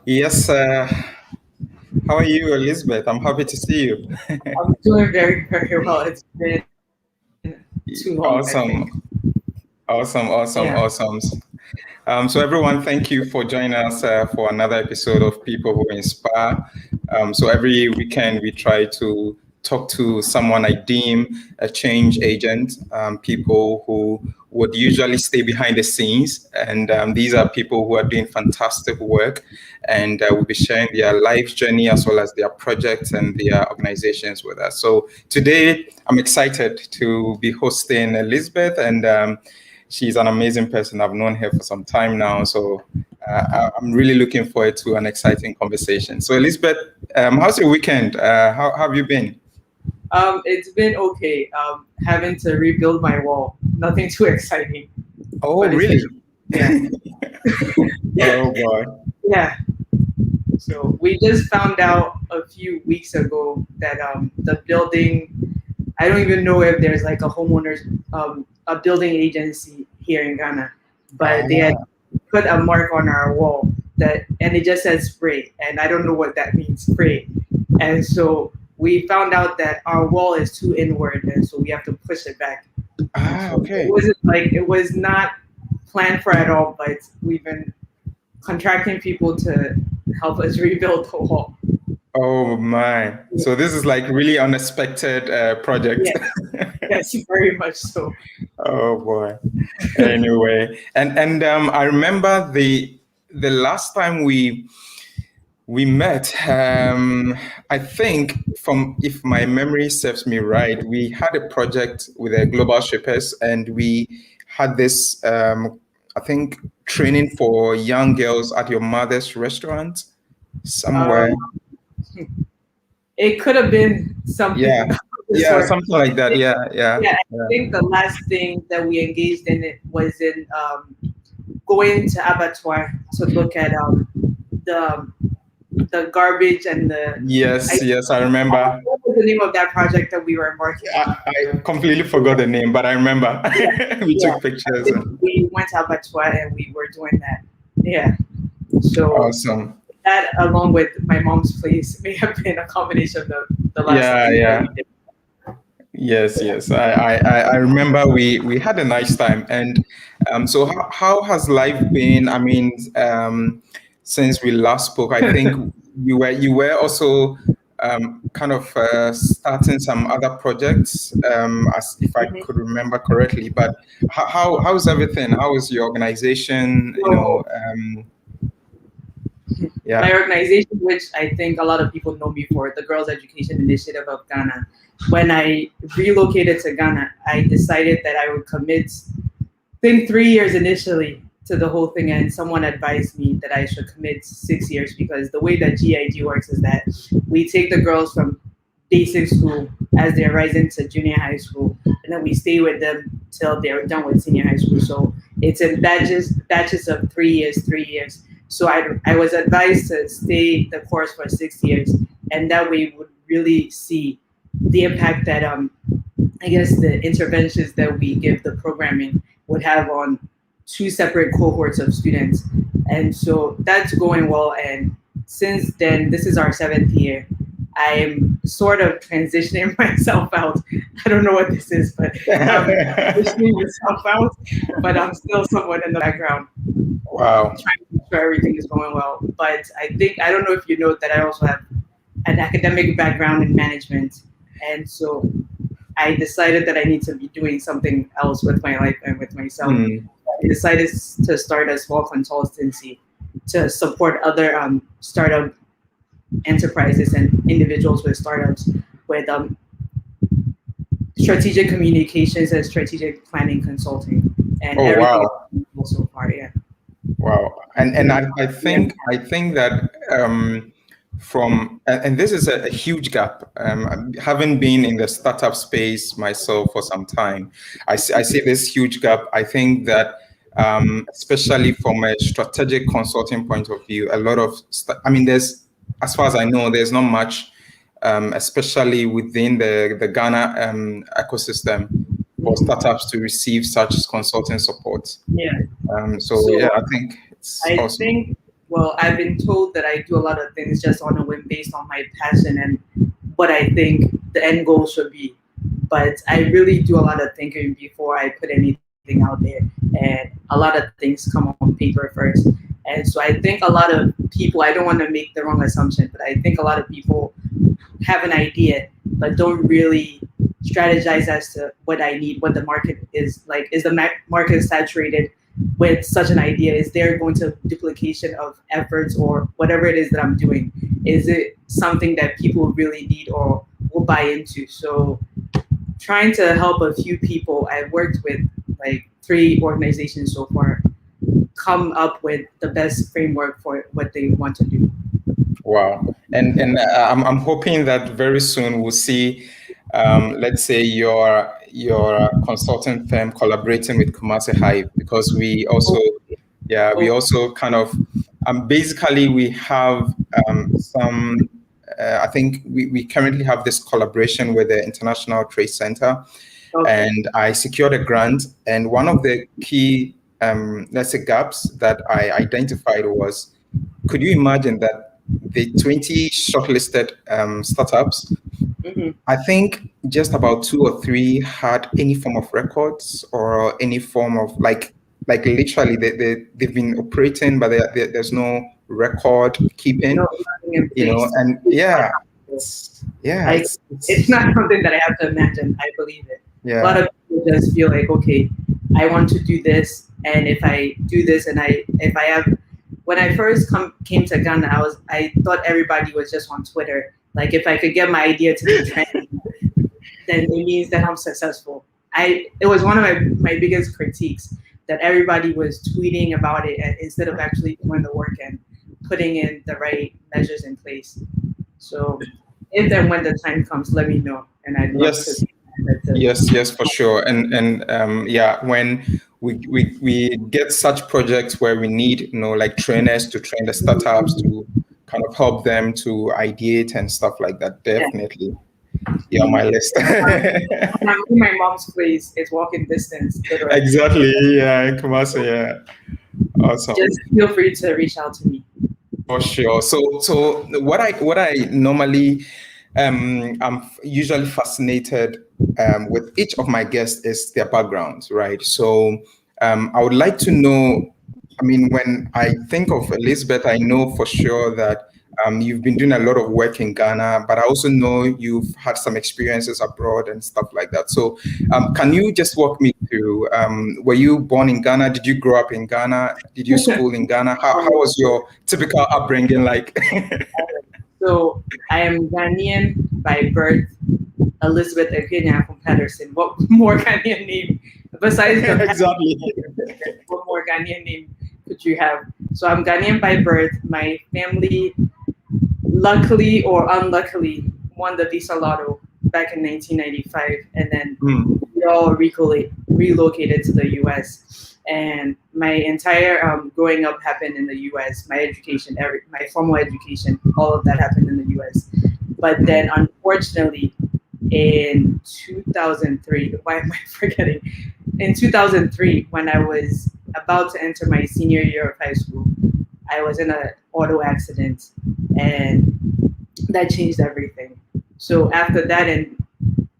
Yes, how are you, Elizabeth? I'm happy to see you. I'm doing very, very well. It's been too long, I think. Awesome, awesome, awesome, Yeah. awesome. So everyone, thank you for joining us for another episode of People Who Inspire. So every weekend we try to talk to someone I deem a change agent, people who would usually stay behind the scenes. And these are people who are doing fantastic work and will be sharing their life journey as well as their projects and their organizations with us. So today I'm excited to be hosting Elizabeth, and she's an amazing person. I've known her for some time now, so I'm really looking forward to an exciting conversation. So, Elizabeth, how's your weekend? How have you been? It's been okay. Having to rebuild my wall. Nothing too exciting, Oh, but it's been really? yeah, Oh boy. yeah. So we just found out a few weeks ago that the building. I don't even know if there's like a homeowners a building agency here in Ghana, but they had Ah, put a mark on our wall that and it just says spray, and I don't know what that means, spray. And so we found out that our wall is too inward, and so we have to push it back. And so it okay. wasn't like it was not planned for at all, but we've been contracting people to help us rebuild the wall. Oh my. So this is like really unexpected project. Yes, yes, very much so. Oh boy. Anyway, and I remember the last time we met. I think, from if my memory serves me right, we had a project with the global shippers, and we had this, I think, training for young girls at your mother's restaurant somewhere. Um, it could have been something Yeah, of the yeah, sort. something like that. Yeah, yeah, Yeah, I yeah. think the last thing that we engaged in it was in going to abattoir to look at the the garbage and the. Yes, yes, I I remember. what was the name of that project that we were embarking on? I completely forgot the name, but I remember Yeah, we yeah. took I pictures. think we went to abattoir and we were doing that. Yeah. So Awesome. that, along with my mom's place, may have been a combination of the last Yeah, thing that yeah. we did. Yes, yes. I remember we had a nice time. And so how has life been? I mean, since we last spoke, I think you were also kind of starting some other projects, as if I Mhm. could remember correctly. But how's everything? How is your organization? So Yeah. my organization, which I think a lot of people know me for, the Girls Education Initiative of Ghana. When I relocated to Ghana, I decided that I would commit, I think 3 years initially to the whole thing, and someone advised me that I should commit 6 years because the way that GEIG works is that we take the girls from basic school as they're rising to junior high school, and then we stay with them till they're done with senior high school. So it's in batches of 3 years, 3 years. So I was advised to stay the course for 6 years, and that way we would really see the impact that I guess the interventions that we give the programming would have on two separate cohorts of students. And so that's going well. And since then, this is our 7th year. I'm sort of transitioning myself out. I don't know what this is, but I'm transitioning myself out, but I'm still somewhat in the background Wow. trying to make sure everything is going well. But I think, I don't know if you know that I also have an academic background in management. And so I decided that I need to be doing something else with my life and with myself. Hmm. I decided to start a small consultancy to support other startup enterprises and individuals with startups with strategic communications and strategic planning consulting, and Oh everything is wow. going well so far. Yeah. Wow. And I think that from and this is a huge gap. Having been in the startup space myself for some time, I see this huge gap. I think that especially from a strategic consulting point of view, a lot of I mean, there's, as far as I know, there's not much, especially within the Ghana ecosystem, for Mhm. startups to receive such consulting support. Yeah. So yeah, So I think it's I awesome. think Well, I've been told that I do a lot of things just on a whim based on my passion and what I think the end goal should be. But I really do a lot of thinking before I put anything out there. And a lot of things come on paper first. And so I think a lot of people, I don't want to make the wrong assumption, but I think a lot of people have an idea, but don't really strategize as to what I need, what the market is like. Is the market saturated with such an idea? Is there going to duplication of efforts or whatever it is that I'm doing? Is it something that people really need or will buy into? So trying to help a few people, I've worked with like 3 organizations so far, come up with the best framework for what they want to do. Wow. And I'm hoping that very soon we'll see, let's say your consultant firm collaborating with Kumasi Hive, because we also, we also kind of, basically we have some, I think we currently have this collaboration with the International Trade Center, and I secured a grant. And one of the key, let's say, gaps that I identified was, could you imagine that the 20 shortlisted startups, I think just about 2 or 3 had any form of records or any form of like literally they've been operating, but there's no record keeping, you know, and it's not something that I have to imagine. I believe it. Yeah. A lot of people just feel like, okay, I want to do this, and if I do this, and if I have, when I first came to Ghana, I thought everybody was just on Twitter. Like if I could get my idea to be trending, then it means that I'm successful. It was one of my biggest critiques that everybody was tweeting about it instead of actually doing the work and putting in the right measures in place. So if and when the time comes, let me know, and I'd love to. Yes, for sure. And when we get such projects where we need, like trainers to train the startups to kind of help them to ideate and stuff like that, definitely. You're on my list. When I'm in my mom's place, it's walking distance. Literally. Exactly. Yeah, in Kumasi. Yeah. Awesome. Just feel free to reach out to me. For sure. So what I normally I'm usually fascinated with each of my guests is their backgrounds, right? So I would like to know, I mean, when I think of Elizabeth, I know for sure that you've been doing a lot of work in Ghana, but I also know you've had some experiences abroad and stuff like that. So can you just walk me through, were you born in Ghana? Did you grow up in Ghana? Did you school in Ghana? How was your typical upbringing like? So I am Ghanaian by birth, Elizabeth Patterson. What more Ghanaian name besides the exactly? What more Ghanaian name could you have? So I'm Ghanaian by birth. My family, luckily or unluckily, won the Visa Lotto back in 1995, and then we all relocated to the U.S. And my entire growing up happened in the U.S. My education, my formal education, all of that happened in the U.S. But then, unfortunately, in 2003, why am I forgetting? In 2003, when I was about to enter my senior year of high school, I was in an auto accident, and that changed everything. So after that, and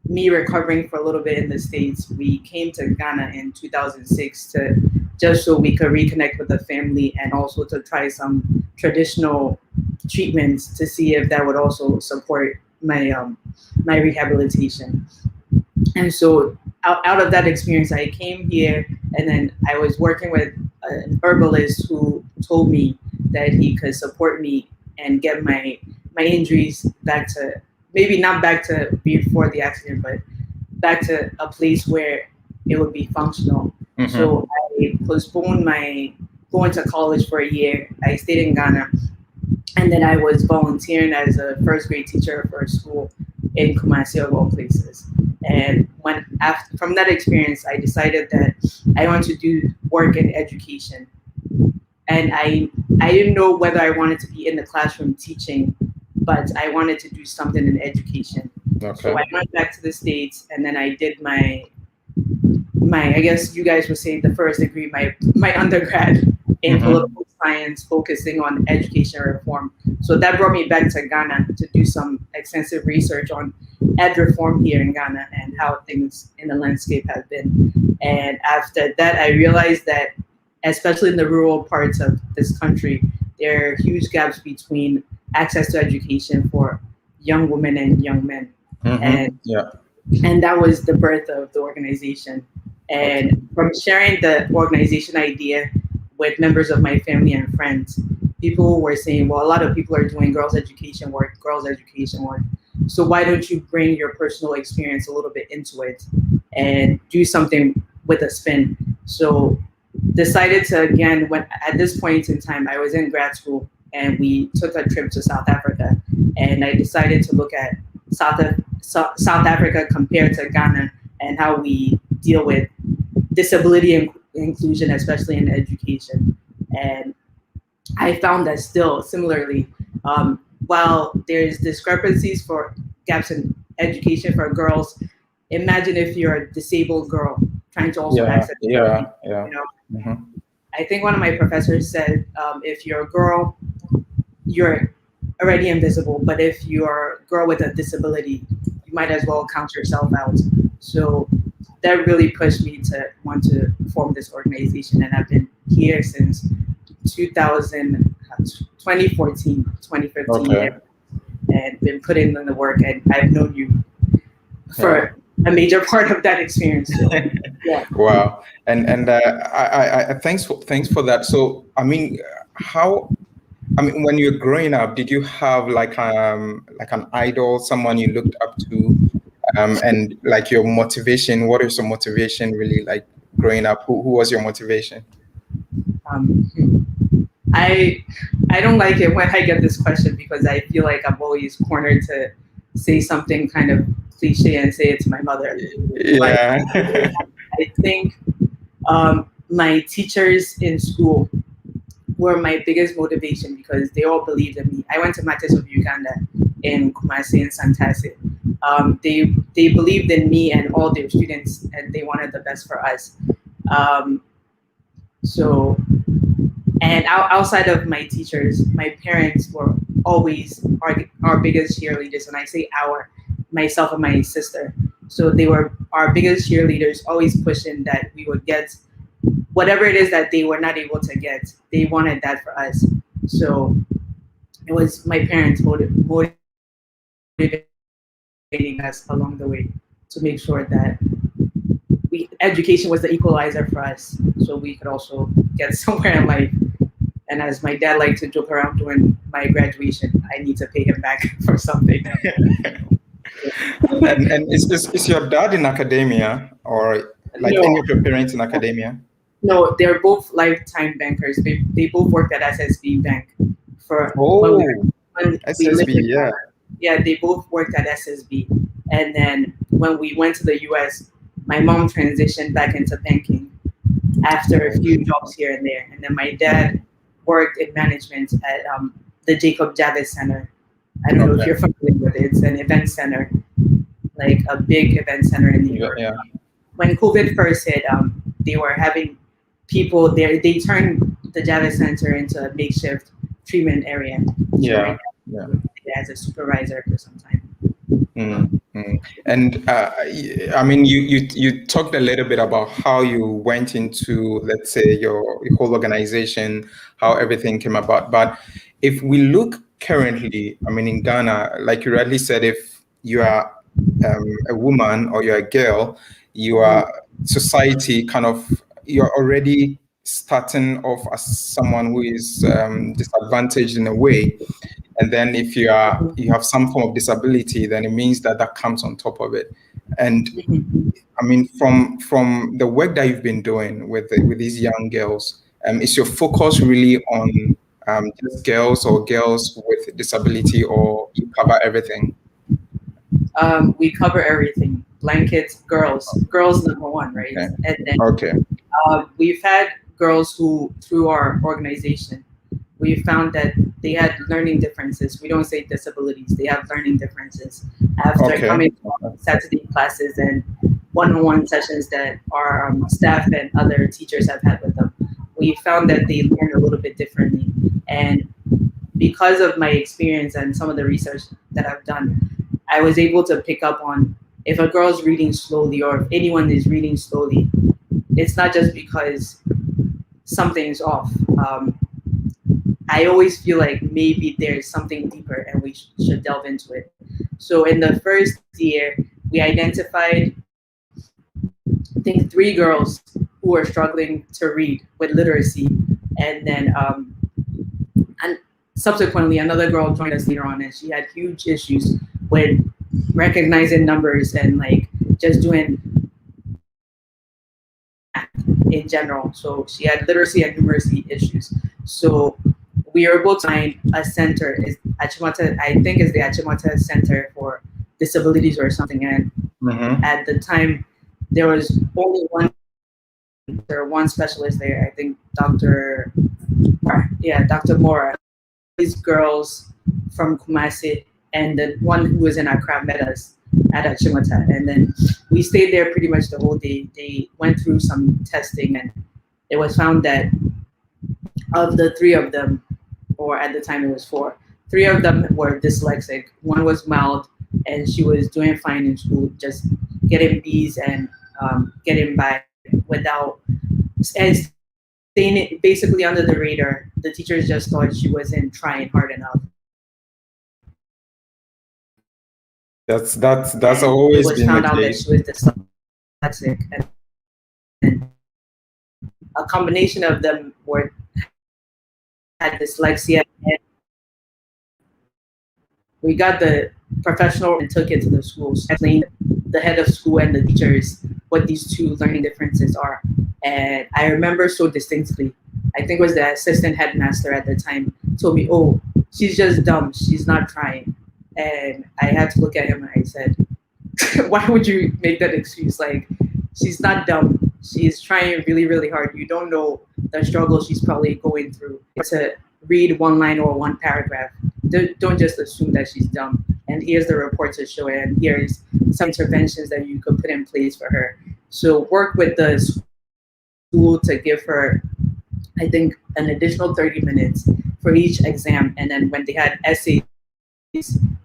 me recovering for a little bit in the States, we came to Ghana in 2006 to just so we could reconnect with the family and also to try some traditional treatments to see if that would also support my my rehabilitation. And so out of that experience, I came here, and then I was working with an herbalist who told me that he could support me and get my injuries back to, maybe not back to before the accident, but back to a place where it would be functional. So I postponed my going to college for a year. I stayed in Ghana, and then I was volunteering as a first grade teacher for a school in Kumasi, of all places. And from that experience, I decided that I want to do work in education. And I didn't know whether I wanted to be in the classroom teaching, but I wanted to do something in education. Okay. So I went back to the States, and then I did my I guess you guys would say the first degree, my undergrad in political science focusing on education reform. So that brought me back to Ghana to do some extensive research on ed reform here in Ghana and how things in the landscape have been. And after that, I realized that, especially in the rural parts of this country, there are huge gaps between access to education for young women and young men. And that was the birth of the organization. And from sharing the organization idea with members of my family and friends, people were saying, well, a lot of people are doing girls' education work. So why don't you bring your personal experience a little bit into it and do something with a spin? So decided to, again, when at this point in time, I was in grad school and we took a trip to South Africa, and I decided to look at South Africa compared to Ghana and how we deal with disability and inclusion, especially in education. And I found that still similarly, while there's discrepancies for gaps in education for girls, imagine if you're a disabled girl trying to also access education, you know? I think one of my professors said, if you're a girl, you're already invisible, but if you're a girl with a disability, you might as well count yourself out. So that really pushed me to want to form this organization, and I've been here since 2014, 2015, and been putting in the work, and I've known you for a major part of that experience. So, yeah. Wow. And I thanks for that. So I mean, when you were growing up, did you have like an idol, someone you looked up to, and like your motivation? What is your motivation really like growing up? Who was your motivation? I don't like it when I get this question because I feel like I'm always cornered to say something kind of cliche and say it's my mother. Yeah. I think my teachers in school were my biggest motivation because they all believed in me. I went to Matis of Uganda in Kumasi and Santase. They believed in me and all their students, and they wanted the best for us. And outside of my teachers, my parents were always our biggest cheerleaders. And I say myself and my sister. So they were our biggest cheerleaders, always pushing that we would get whatever it is that they were not able to get. They wanted that for us. So it was my parents motivating us along the way to make sure that education was the equalizer for us, so we could also get somewhere in life. And as my dad liked to joke around during my graduation, I need to pay him back for something. And is your dad in academia, or like any of your parents in academia? No, they're both lifetime bankers. They both worked at SSB Bank for when SSB, yeah, they both worked at SSB. And then when we went to the US, my mom transitioned back into banking after a few jobs here and there. And then my dad worked in management at the Jacob Javits Center. I don't know if you're familiar with it. It's an event center, like a big event center in New York. Yeah. When COVID first hit, they were having people there. They turned the Javits Center into a makeshift treatment area. Yeah. As a supervisor for some time. And I mean, you talked a little bit about how you went into, let's say, your whole organization, how everything came about. But if we look currently, I mean, in Ghana, like you rightly said, if you are a woman or you're a girl, you are society kind of, you're already starting off as someone who is disadvantaged in a way. And then if you have some form of disability, then it means that comes on top of it. And I mean, from the work that you've been doing with these young girls, is your focus really on just girls or girls with disability, or you cover everything? We cover everything. Blankets, girls number one, right? Okay. And then we've had girls who, through our organization, we found that they had learning differences. We don't say disabilities, they have learning differences. After coming to Saturday classes and one-on-one sessions that our staff and other teachers have had with them, we found that they learn a little bit differently. And because of my experience and some of the research that I've done, I was able to pick up on if a girl's reading slowly or if anyone is reading slowly, it's not just because something's off. I always feel like maybe there's something deeper and we should delve into it. So in the first year, we identified, I think, 3 girls who were struggling to read with literacy. And then and subsequently, another girl joined us later on, and she had huge issues with recognizing numbers and like just doing in general. So she had literacy and numeracy issues. So we were able to find a center, is Achimota, I think is the Achimota Center for Disabilities or something. And at the time, there was only one specialist there. I think Dr. Mora. These girls from Kumasi and the one who was in Accra met us at Achimota. And then we stayed there pretty much the whole day. They went through some testing and it was found that of the 3 of them, or at the time it was 4, 3 of them were dyslexic. One was mild and she was doing fine in school, just getting B's and getting by without, and staying basically under the radar. The teachers just thought she wasn't trying hard enough. That's always been found the out case. that she was dyslexic, and a combination of them had dyslexia. And we got the professional and took it to the schools, explained the head of school and the teachers what these 2 learning differences are. And I remember so distinctly, I think it was the assistant headmaster at the time, told me, "Oh, she's just dumb, she's not trying." And I had to look at him and I said, "Why would you make that excuse? Like, she's not dumb, she's trying really, really hard. You don't know the struggle she's probably going through to read 1 line or 1 paragraph. Don't just assume that she's dumb. And here's the report to show it, and here's some interventions that you could put in place for her." So work with the school to give her, I think, an additional 30 minutes for each exam. And then when they had essays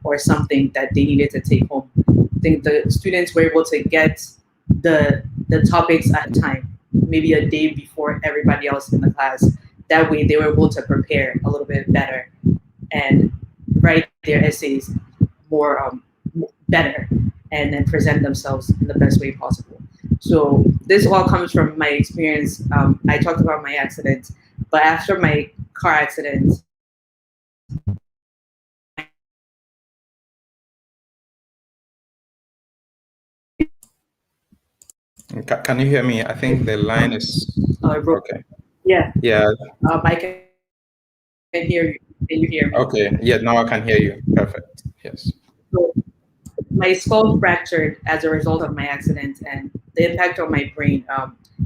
or something that they needed to take home, I think the students were able to get the topics at a time, maybe a day before everybody else in the class. That way they were able to prepare a little bit better and write their essays more better, and then present themselves in the best way possible. So this all comes from my experience. I talked about my accident, but after my car accident, Can you hear me? I think the line is okay. Yeah. Yeah. I can hear you. Can you hear me? Okay. Yeah, now I can hear you. Perfect. Yes. So my skull fractured as a result of my accident, and the impact on my brain,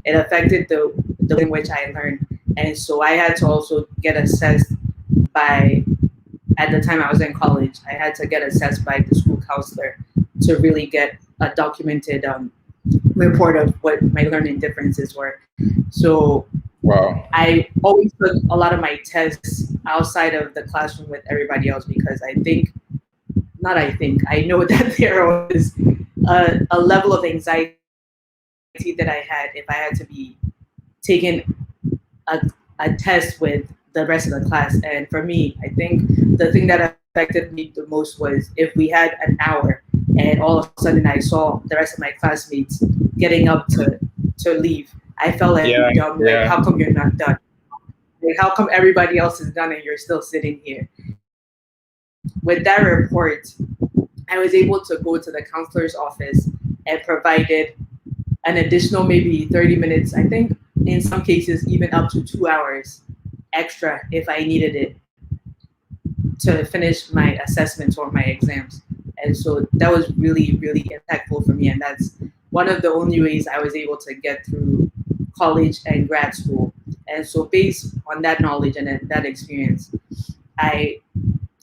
it affected the way in which I learned. And so I had to also get assessed by, at the time I was in college, I had to get assessed by the school counselor to really get a documented report of what my learning differences were. So wow. I always took a lot of my tests outside of the classroom with everybody else, because I know that there was a level of anxiety that I had if I had to be taking a test with the rest of the class. And for me, I think the thing that affected me the most was if we had an hour and all of a sudden I saw the rest of my classmates getting up to leave. I felt like, dumb, like, how come you're not done? Like, how come everybody else is done and you're still sitting here? With that report, I was able to go to the counselor's office and provided an additional maybe 30 minutes, I think in some cases even up to 2 hours extra if I needed it, to finish my assessments or my exams. And so that was really, really impactful for me. And that's one of the only ways I was able to get through college and grad school. And so based on that knowledge and that experience, I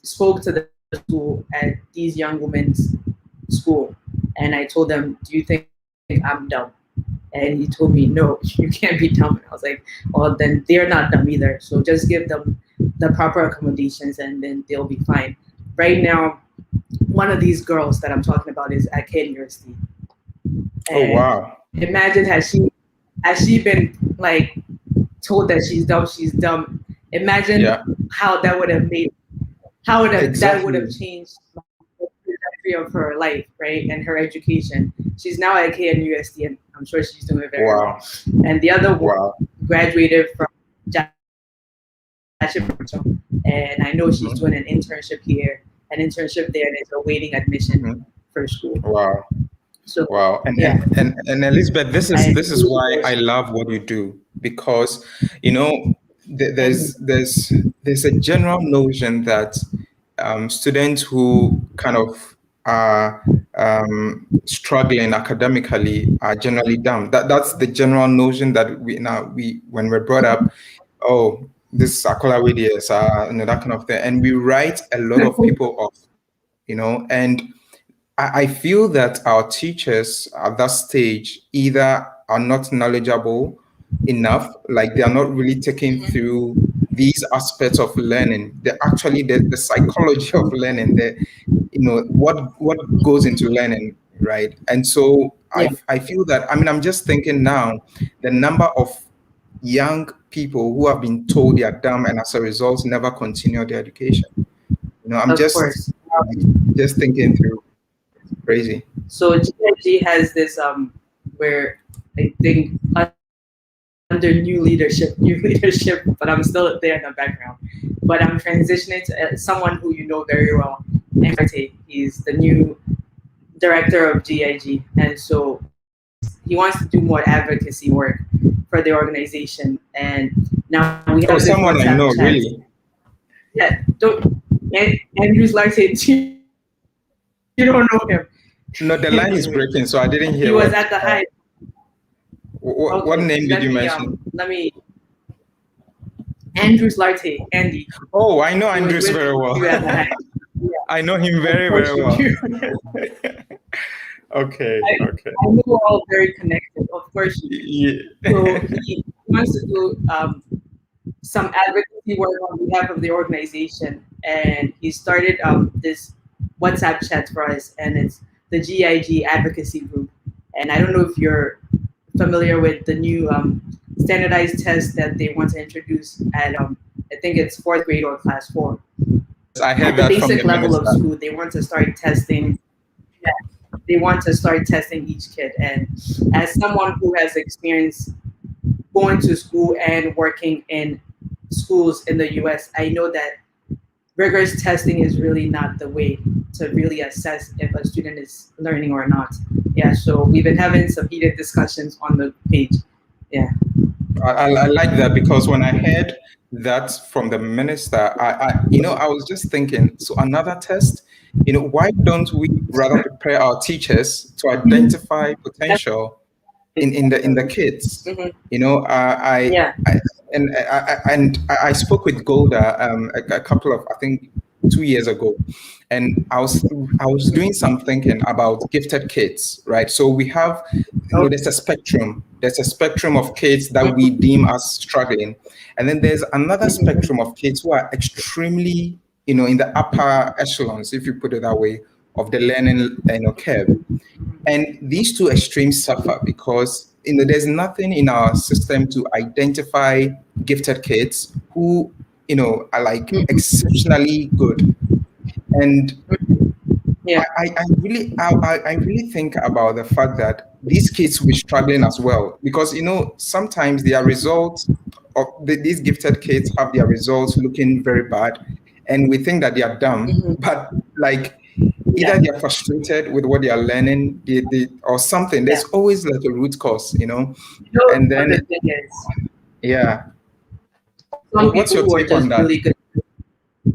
spoke to the school at these young women's school, and I told them, "Do you think I'm dumb?" And he told me, no, you can't be dumb. And I was like, well, then they're not dumb either. So just give them the proper accommodations and then they'll be fine. Right now, one of these girls that I'm talking about is at K University. Oh, And wow. imagine has she been like told that she's dumb. Imagine how that would have made that would have changed the trajectory of her life, right? And her education. She's now at KNUST and I'm sure she's doing very well. And the other one graduated from and I know she's doing an internship here, an internship there, and is awaiting admission for school. Wow. So and Elizabeth, this is why I love what you do, because there's a general notion that students who kind of are struggling academically are generally dumb. That's the general notion that we when we're brought up, oh, this Akola Widias, that kind of thing, and we write a lot of people off, and I feel that our teachers at that stage either are not knowledgeable enough, like they are not really taking through these aspects of learning. They're actually the psychology of learning, what goes into learning, right? And so I feel that, I'm just thinking now, the number of young people who have been told they are dumb and as a result never continue their education. I'm just thinking through. Crazy. So GEIG has this where I think under new leadership, but I'm still there in the background. But I'm transitioning to someone who you know very well, Marte. He's the new director of GEIG, and so he wants to do more advocacy work for the organization. And now we have someone I know, really. Yeah, Andrew's Larson. You don't know him. No, the line is breaking, so I didn't hear. He was at the high. What name did you mention? Andrew's Larte, Andy. Oh, I know Andrews very well. I know him very, very well. Okay. I know we're all very connected, of course. Yeah. So he wants to do some advocacy work on behalf of the organization, and he started this WhatsApp chat for us, and it's the GEIG advocacy group. And I don't know if you're familiar with the new standardized test that they want to introduce at I think it's 4th grade or class 4. I heard at the that from basic the level minister. of school. They want to start testing. Yeah, they want to start testing each kid. And as someone who has experience going to school and working in schools in the US, I know that rigorous testing is really not the way to really assess if a student is learning or not. Yeah, so we've been having some heated discussions on the page. Yeah. I like that, because when I heard that from the minister, I was just thinking, so another test, why don't we rather prepare our teachers to identify potential in the kids? I spoke with Golda a couple of, I think, 2 years ago, and I was doing some thinking about gifted kids, right? So we have, there's a spectrum. There's a spectrum of kids that we deem as struggling, and then there's another spectrum of kids who are extremely, in the upper echelons, if you put it that way, of the learning, curve. And these two extremes suffer because there's nothing in our system to identify gifted kids who are like exceptionally good. And I really think about the fact that these kids will be struggling as well, because sometimes their results of these gifted kids have their results looking very bad, and we think that they are dumb, but like either they are frustrated with what they are learning, or something. There's always like a root cause, and then what's your take on that? Really good.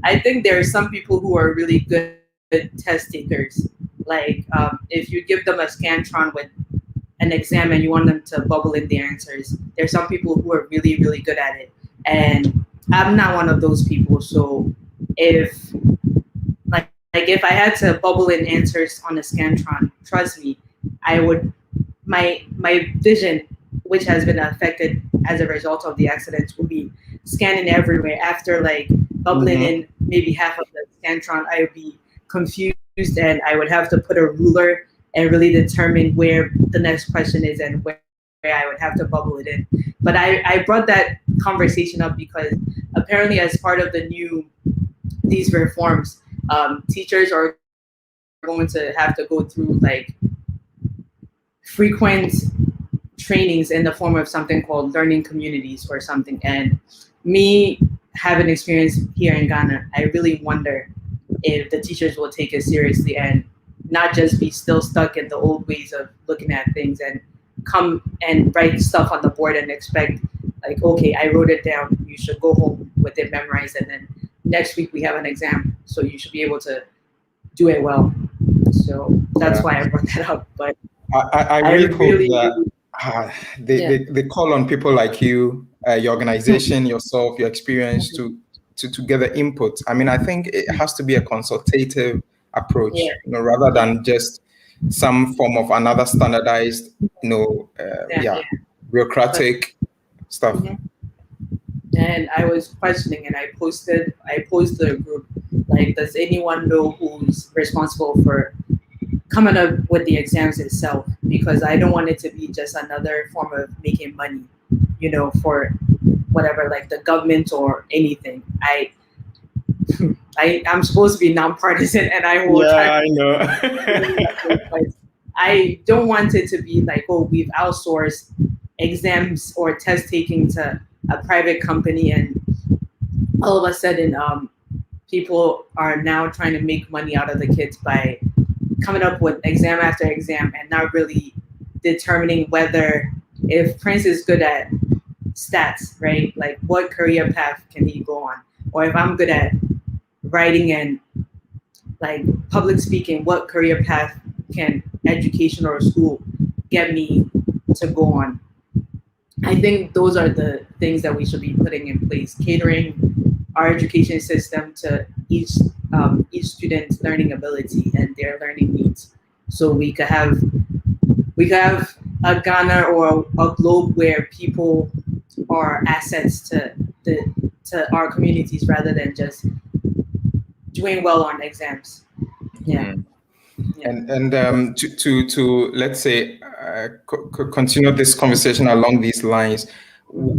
I think there are some people who are really good test takers. Like if you give them a Scantron with an exam and you want them to bubble in the answers, there's some people who are really, really good at it. And I'm not one of those people. So if if I had to bubble in answers on a Scantron, trust me, I would my vision, which has been affected as a result of the accidents, will be scanning everywhere. After like bubbling in maybe half of the scantron, I would be confused and I would have to put a ruler and really determine where the next question is and where I would have to bubble it in. But I brought that conversation up because apparently as part of these reforms, teachers are going to have to go through like frequent trainings in the form of something called learning communities or something. And me having experience here in Ghana, I really wonder if the teachers will take it seriously and not just be still stuck in the old ways of looking at things and come and write stuff on the board and expect like, okay, I wrote it down, you should go home with it memorized, and then next week we have an exam, so you should be able to do it well. So that's why I brought that up. But I really hope that they call on people like you, your organization, yourself, your experience to gather input. I mean, I think it has to be a consultative approach, rather than just some form of another standardized, bureaucratic stuff. And I was questioning, and I posted a group like, does anyone know who's responsible for coming up with the exams itself? Because I don't want it to be just another form of making money, for whatever, like the government or anything. I'm supposed to be nonpartisan, and I will try. I know. But I don't want it to be like, oh, we've outsourced exams or test taking to a private company, and all of a sudden, people are now trying to make money out of the kids by coming up with exam after exam and not really determining whether, if Prince is good at stats, right? Like, what career path can he go on? Or if I'm good at writing and like public speaking, what career path can education or school get me to go on? I think those are the things that we should be putting in place, catering our education system to each student's learning ability and their learning needs. So we could have a Ghana or a globe where people are assets to our communities rather than just doing well on exams. And to let's say continue this conversation along these lines,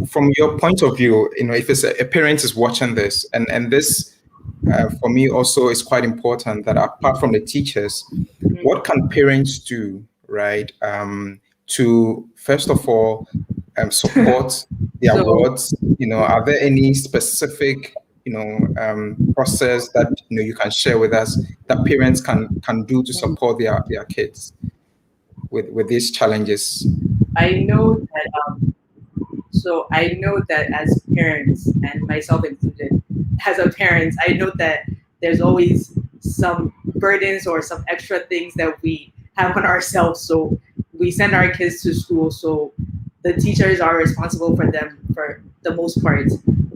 from your point of view, if it's a parent is watching this, and this for me also is quite important, that apart from the teachers, what can parents do, right, to first of all support the awards? Are there any specific process that you can share with us that parents can do to support their kids with these challenges? I know that as parents, and myself included, as a parent, I know that there's always some burdens or some extra things that we have on ourselves. So we send our kids to school, so the teachers are responsible for them for the most part.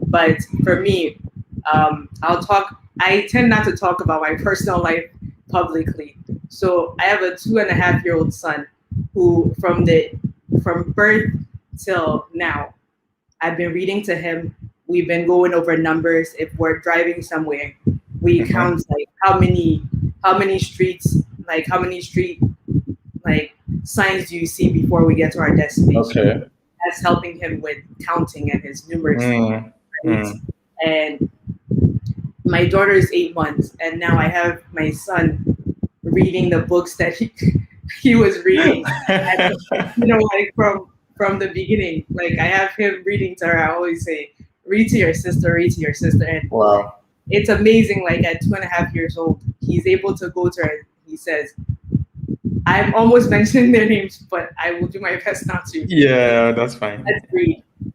But for me, I tend not to talk about my personal life publicly. So I have a 2.5-year-old son who from birth till now, I've been reading to him. We've been going over numbers. If we're driving somewhere, we count like how many streets, like how many street like signs do you see before we get to our destination? Okay. That's helping him with counting and his numeracy. Right? And my daughter is 8 months, and now I have my son reading the books that he was reading. And, like from the beginning, like I have him reading to her. I always say, read to your sister, read to your sister. And wow, it's amazing. Like at 2.5 years old, he's able to go to her. He says, I'm almost mentioning their names, but I will do my best not to. Yeah, that's fine.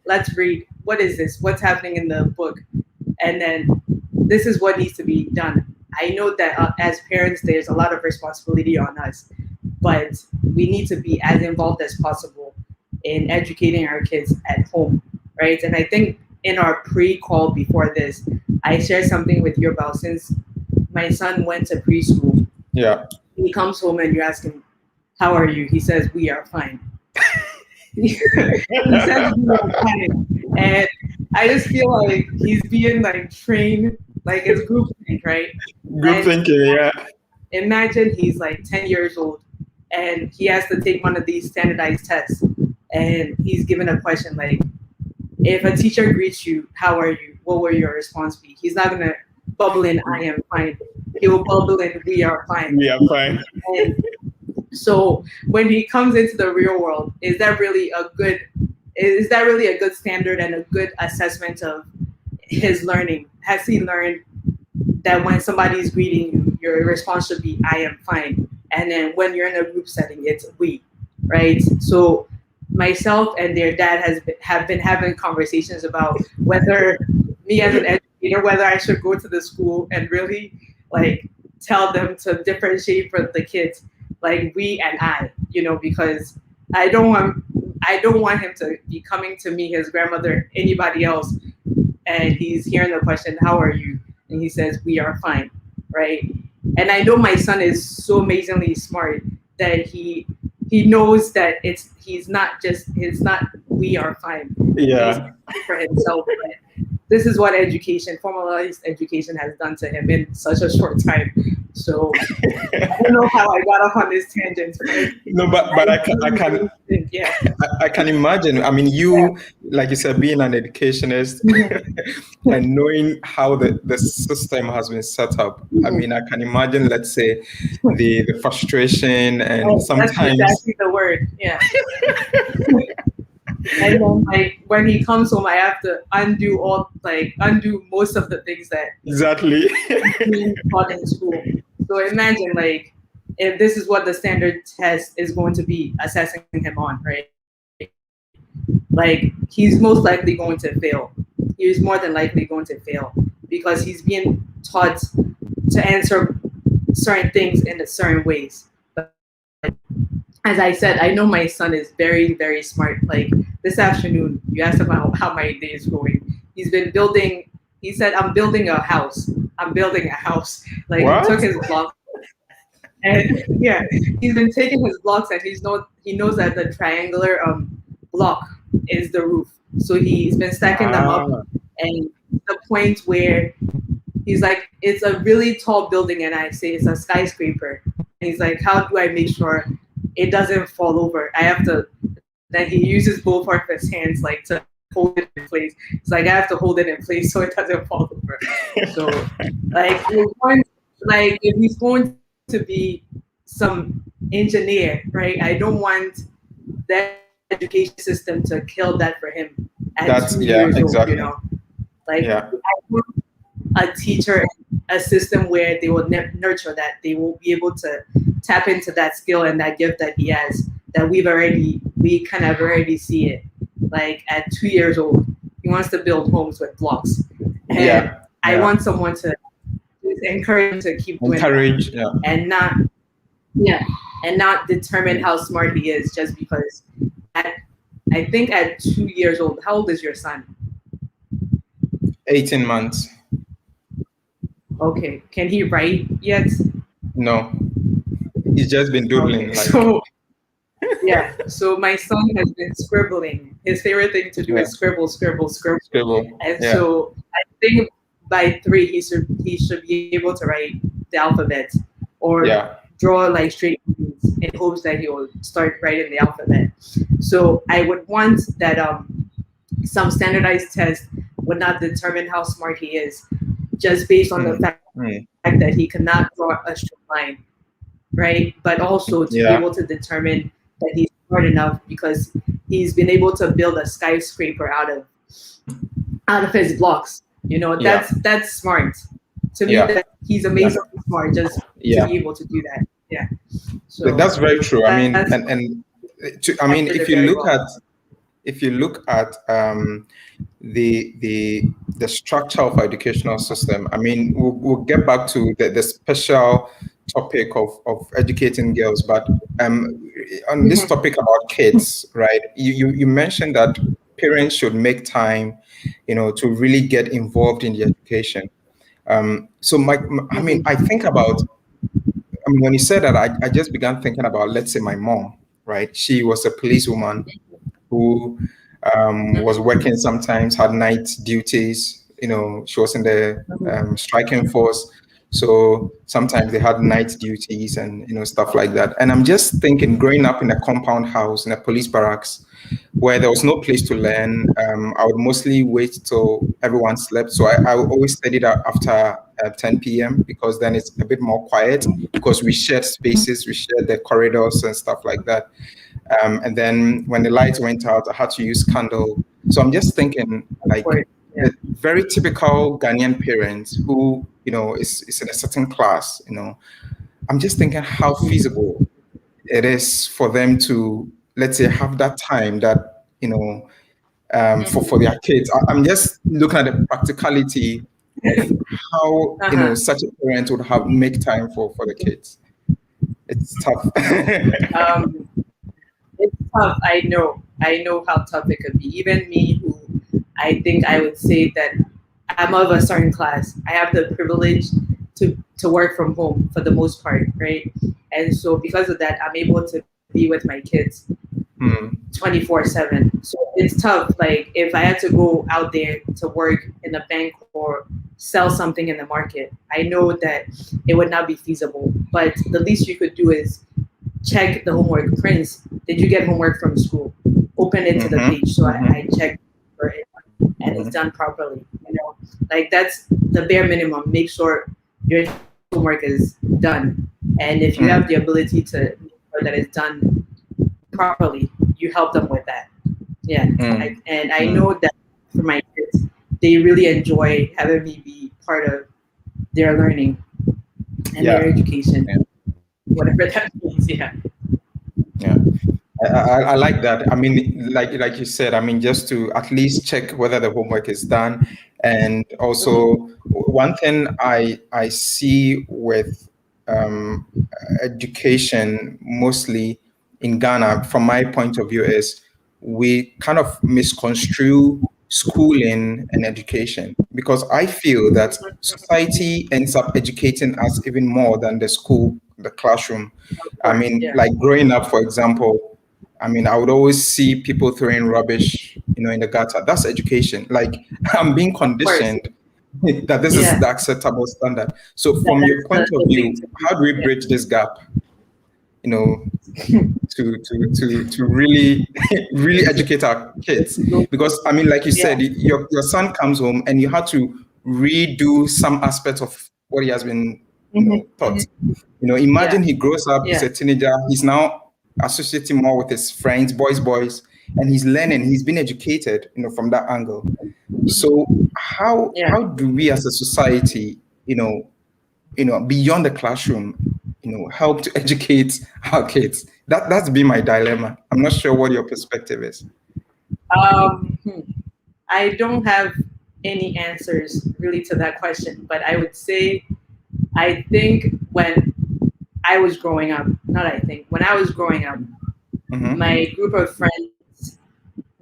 Let's read. What is this? What's happening in the book? And then this is what needs to be done. I know that as parents, there's a lot of responsibility on us, but we need to be as involved as possible in educating our kids at home, right? And I think in our pre-call before this, I shared something with you about, since my son went to preschool. Yeah. He comes home and you ask him, how are you? He says, we are fine. He says we are fine. And I just feel like he's being like trained, like it's group think, right? Good And thinking, yeah. imagine he's like 10 years old and he has to take one of these standardized tests and he's given a question like, if a teacher greets you, how are you? What will your response be? He's not gonna bubble in, I am fine. He will bubble in, we are fine. We are fine. And so when he comes into the real world, is that really a good standard and a good assessment of his learning? Has he learned that when somebody's greeting you, your response should be, I am fine. And then when you're in a group setting, it's we, right? So myself and their dad have been having conversations about whether me as an educator, whether I should go to the school and really like tell them to differentiate for the kids, like we and I, because I don't want him to be coming to me, his grandmother, anybody else, and he's hearing the question, how are you? And he says, we are fine, right? And I know my son is so amazingly smart that he knows that it's not we are fine. Yeah. He's for himself. But this is what formalized education has done to him in such a short time. So I don't know how I got off on this tangent. No, but I can yeah. I can imagine. I mean, like you said, being an educationist and knowing how the system has been set up. I mean, I can imagine, let's say, the frustration and sometimes that's exactly the word. Yeah. And then like when he comes home, I have to undo most of the things that exactly being taught in school. So imagine like if this is what the standard test is going to be assessing him on, right? Like he's most likely going to fail. He's more than likely going to fail because he's being taught to answer certain things in certain ways. But as I said, I know my son is very, very smart. Like this afternoon, you asked about how my day is going. He said, I'm building a house. Like what? he took his blocks. And yeah, he's been taking his blocks and he knows that the triangular block is the roof. So he's been stacking them up and the point where he's like, it's a really tall building and I say it's a skyscraper. And he's like, how do I make sure it doesn't fall over? Then he uses both of his hands like to hold it in place. It's like I have to hold it in place so it doesn't fall over. So like if he's going to be some engineer, right? I don't want the education system to kill that for him at 2 years exactly. old, Like I want a teacher, a system where they will nurture that, they will be able to tap into that skill and that gift that he has, that we kind of already see it. Like at 2 years old, he wants to build homes with blocks. And I want someone to encourage him to keep doing that and not determine how smart he is just because I think at 2 years old, how old is your son? 18 months. Okay. Can he write yet? No. He's just been doodling. Okay. So my son has been scribbling. His favorite thing to do is scribble. And so I think by 3 he should be able to write the alphabet or draw like straight lines in hopes that he will start writing the alphabet. So I would want that some standardized test would not determine how smart he is just based on the fact that he cannot draw a straight line, right? But also to be able to determine that he's smart enough because he's been able to build a skyscraper out of his blocks. That's smart. To me, that he's amazingly smart just to be able to do that. Yeah. So that's very true. I mean, if you look at the structure of our educational system, I mean, we'll get back to the special topic of educating girls, but on this topic about kids, right? You mentioned that parents should make time, to really get involved in the education. I think about, when you said that, I just began thinking about, let's say, my mom, right? She was a policewoman who was working sometimes, had night duties. She was in the striking force. So sometimes they had night duties and, stuff like that. And I'm just thinking, growing up in a compound house, in a police barracks, where there was no place to learn, I would mostly wait till everyone slept. So I would always study that after 10 p.m. because then it's a bit more quiet because we shared spaces, we shared the corridors and stuff like that. And then when the lights went out, I had to use candle. So I'm just thinking, like, the very typical Ghanaian parent who, is in a certain class, I'm just thinking how feasible it is for them to, let's say, have that time that, for their kids. I'm just looking at the practicality of how, such a parent would have make time for the kids. It's tough. It's tough. I know how tough it could be. Even me, who I think I would say that I'm of a certain class. I have the privilege to work from home for the most part, right? And so because of that, I'm able to be with my kids 24/7. So it's tough. Like if I had to go out there to work in a bank or sell something in the market, I know that it would not be feasible. But the least you could do is check the homework. Prince, did you get homework from school? Open it to the page. So I check for it and it's done properly. Like that's the bare minimum. Make sure your homework is done. And if you have the ability to make sure that it's done properly, you help them with that. Yeah. And I know that for my kids, they really enjoy having me be part of their learning and their education. Whatever that means, yeah. I like that. I mean, like you said, I mean, just to at least check whether the homework is done. And also, one thing I see with education, mostly in Ghana, from my point of view, is we kind of misconstrue schooling and education, because I feel that society ends up educating us even more than the school, the classroom. I mean, like growing up, for example, I mean, I would always see people throwing rubbish, in the gutter. That's education. Like I'm being conditioned that this is the acceptable standard. So from your point of view, how do we bridge this gap? To really really educate our kids, because I mean, like you said, your son comes home and you have to redo some aspect of what he has been taught. Imagine he grows up, he's a teenager, he's now associating more with his friends, boys, and he's learning, he's been educated, from that angle. So how do we as a society, beyond the classroom, help to educate our kids? That's been my dilemma. I'm not sure what your perspective is. I don't have any answers really to that question, but I would say, I think when I was growing up, when I was growing up, my group of friends,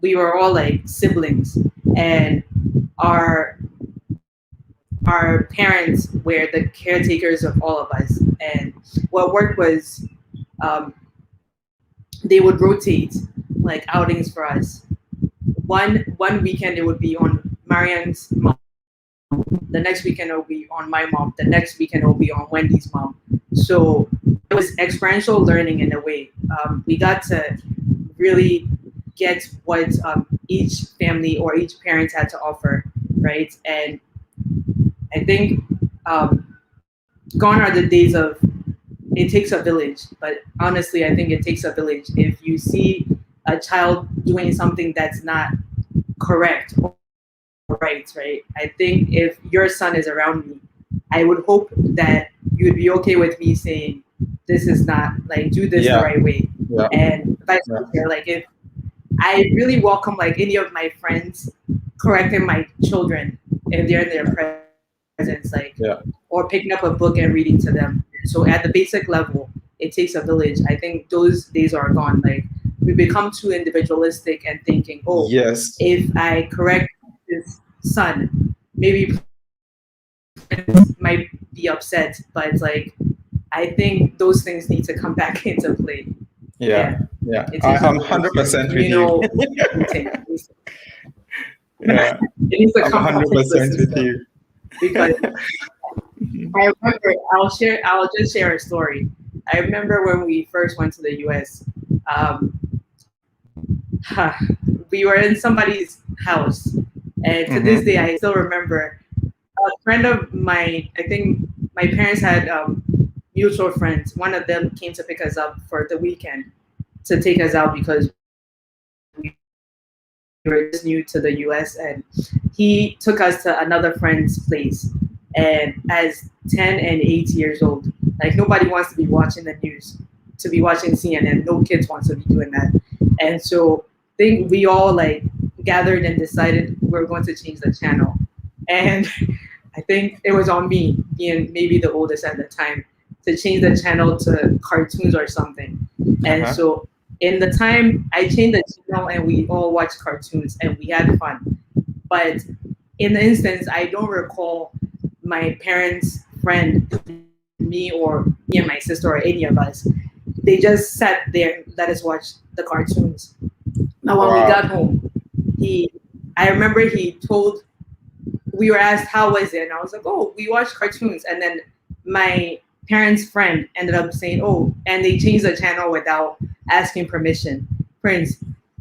we were all like siblings, and our parents were the caretakers of all of us. And what worked was they would rotate like outings for us. One weekend it would be on Marian's mom. The next weekend it will be on my mom. The next weekend it will be on Wendy's mom. So it was experiential learning in a way. We got to really get what each family or each parent had to offer, right? And I think gone are the days of it takes a village. But honestly, I think it takes a village. If you see a child doing something that's not correct or right, I think if your son is around me, I would hope that you would be okay with me saying, this is not, like, do this the right way. And vice versa. Like, if I really welcome, like, any of my friends correcting my children if they're in their presence, like, or picking up a book and reading to them. So at the basic level, it takes a village. I think those days are gone. Like, we become too individualistic and thinking, oh, if I correct his son, maybe might be upset, but like I think those things need to come back into play. Yeah, It takes I'm a village, 100% with communal you. meeting. Yeah, It needs to I'm come back into the 100% with system you. because I remember. I'll just share a story. I remember when we first went to the U.S. Um, we were in somebody's house, and to this day, I still remember a friend of mine. I think my parents had mutual friends. One of them came to pick us up for the weekend to take us out because we were just new to the US, and he took us to another friend's place. And as 10 and 8 years old, like nobody wants to be watching the news, to be watching CNN. No kids wants to be doing that. And so I think we all like gathered and decided we're going to change the channel. And I think it was on me, being maybe the oldest at the time, to change the channel to cartoons or something. And so in the time I changed the channel and we all watched cartoons and we had fun. But in the instance, I don't recall my parents' friend, me or me and my sister or any of us. They just sat there and let us watch the cartoons. Now when we got home, I remember he told, we were asked how was it, and I was like, oh, we watched cartoons. And then my parents' friend ended up saying, oh, and they changed the channel without asking permission. Prince,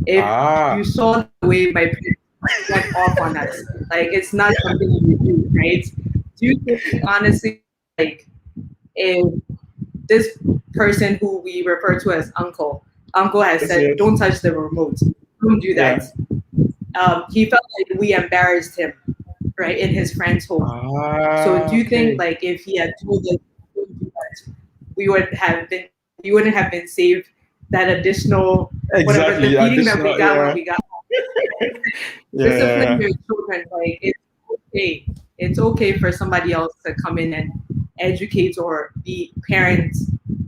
if you saw the way my parents went off on us, like it's not something you do, right? Do you think honestly, like if this person who we refer to as uncle has said, don't touch the remote, don't do that. He felt like we embarrassed him, right, in his friend's home. So do you think like if he had told us we would have been, we wouldn't have been saved that additional whatever the beating that we got when we got home? Discipline your children, like it's okay. It's okay for somebody else to come in and educate or be parent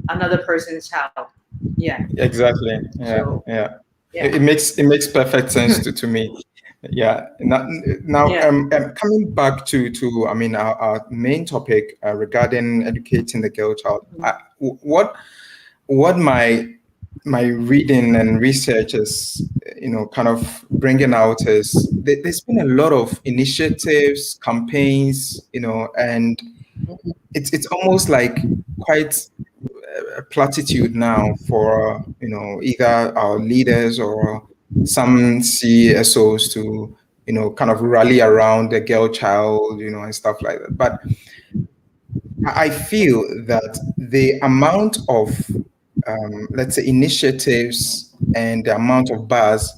another person's child. Yeah. Exactly. Yeah. So, yeah. Yeah. It makes perfect sense to me. Yeah. Now coming back to I mean our main topic regarding educating the girl child. What my reading and research is, kind of bringing out is there's been a lot of initiatives, campaigns, and it's almost like quite a platitude now for either our leaders or some CSOs to kind of rally around the girl child, and stuff like that. But I feel that the amount of let's say initiatives and the amount of buzz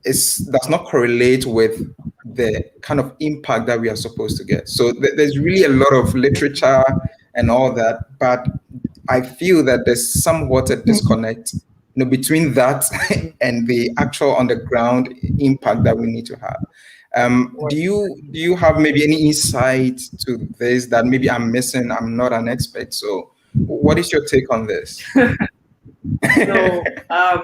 does not correlate with the kind of impact that we are supposed to get. So there's really a lot of literature and all that, but I feel that there's somewhat a disconnect, between that and the actual on the ground impact that we need to have. Do you have maybe any insight to this that maybe I'm missing? I'm not an expert, so what is your take on this? So I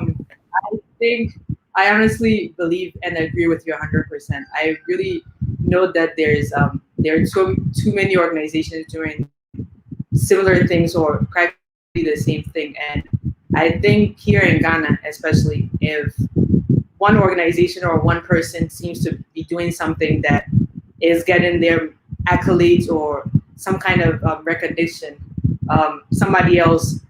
think I honestly believe and agree with you 100%. I really know that there are too many organizations doing similar things or practically the same thing. And I think here in Ghana, especially, if one organization or one person seems to be doing something that is getting their accolades or some kind of recognition, somebody else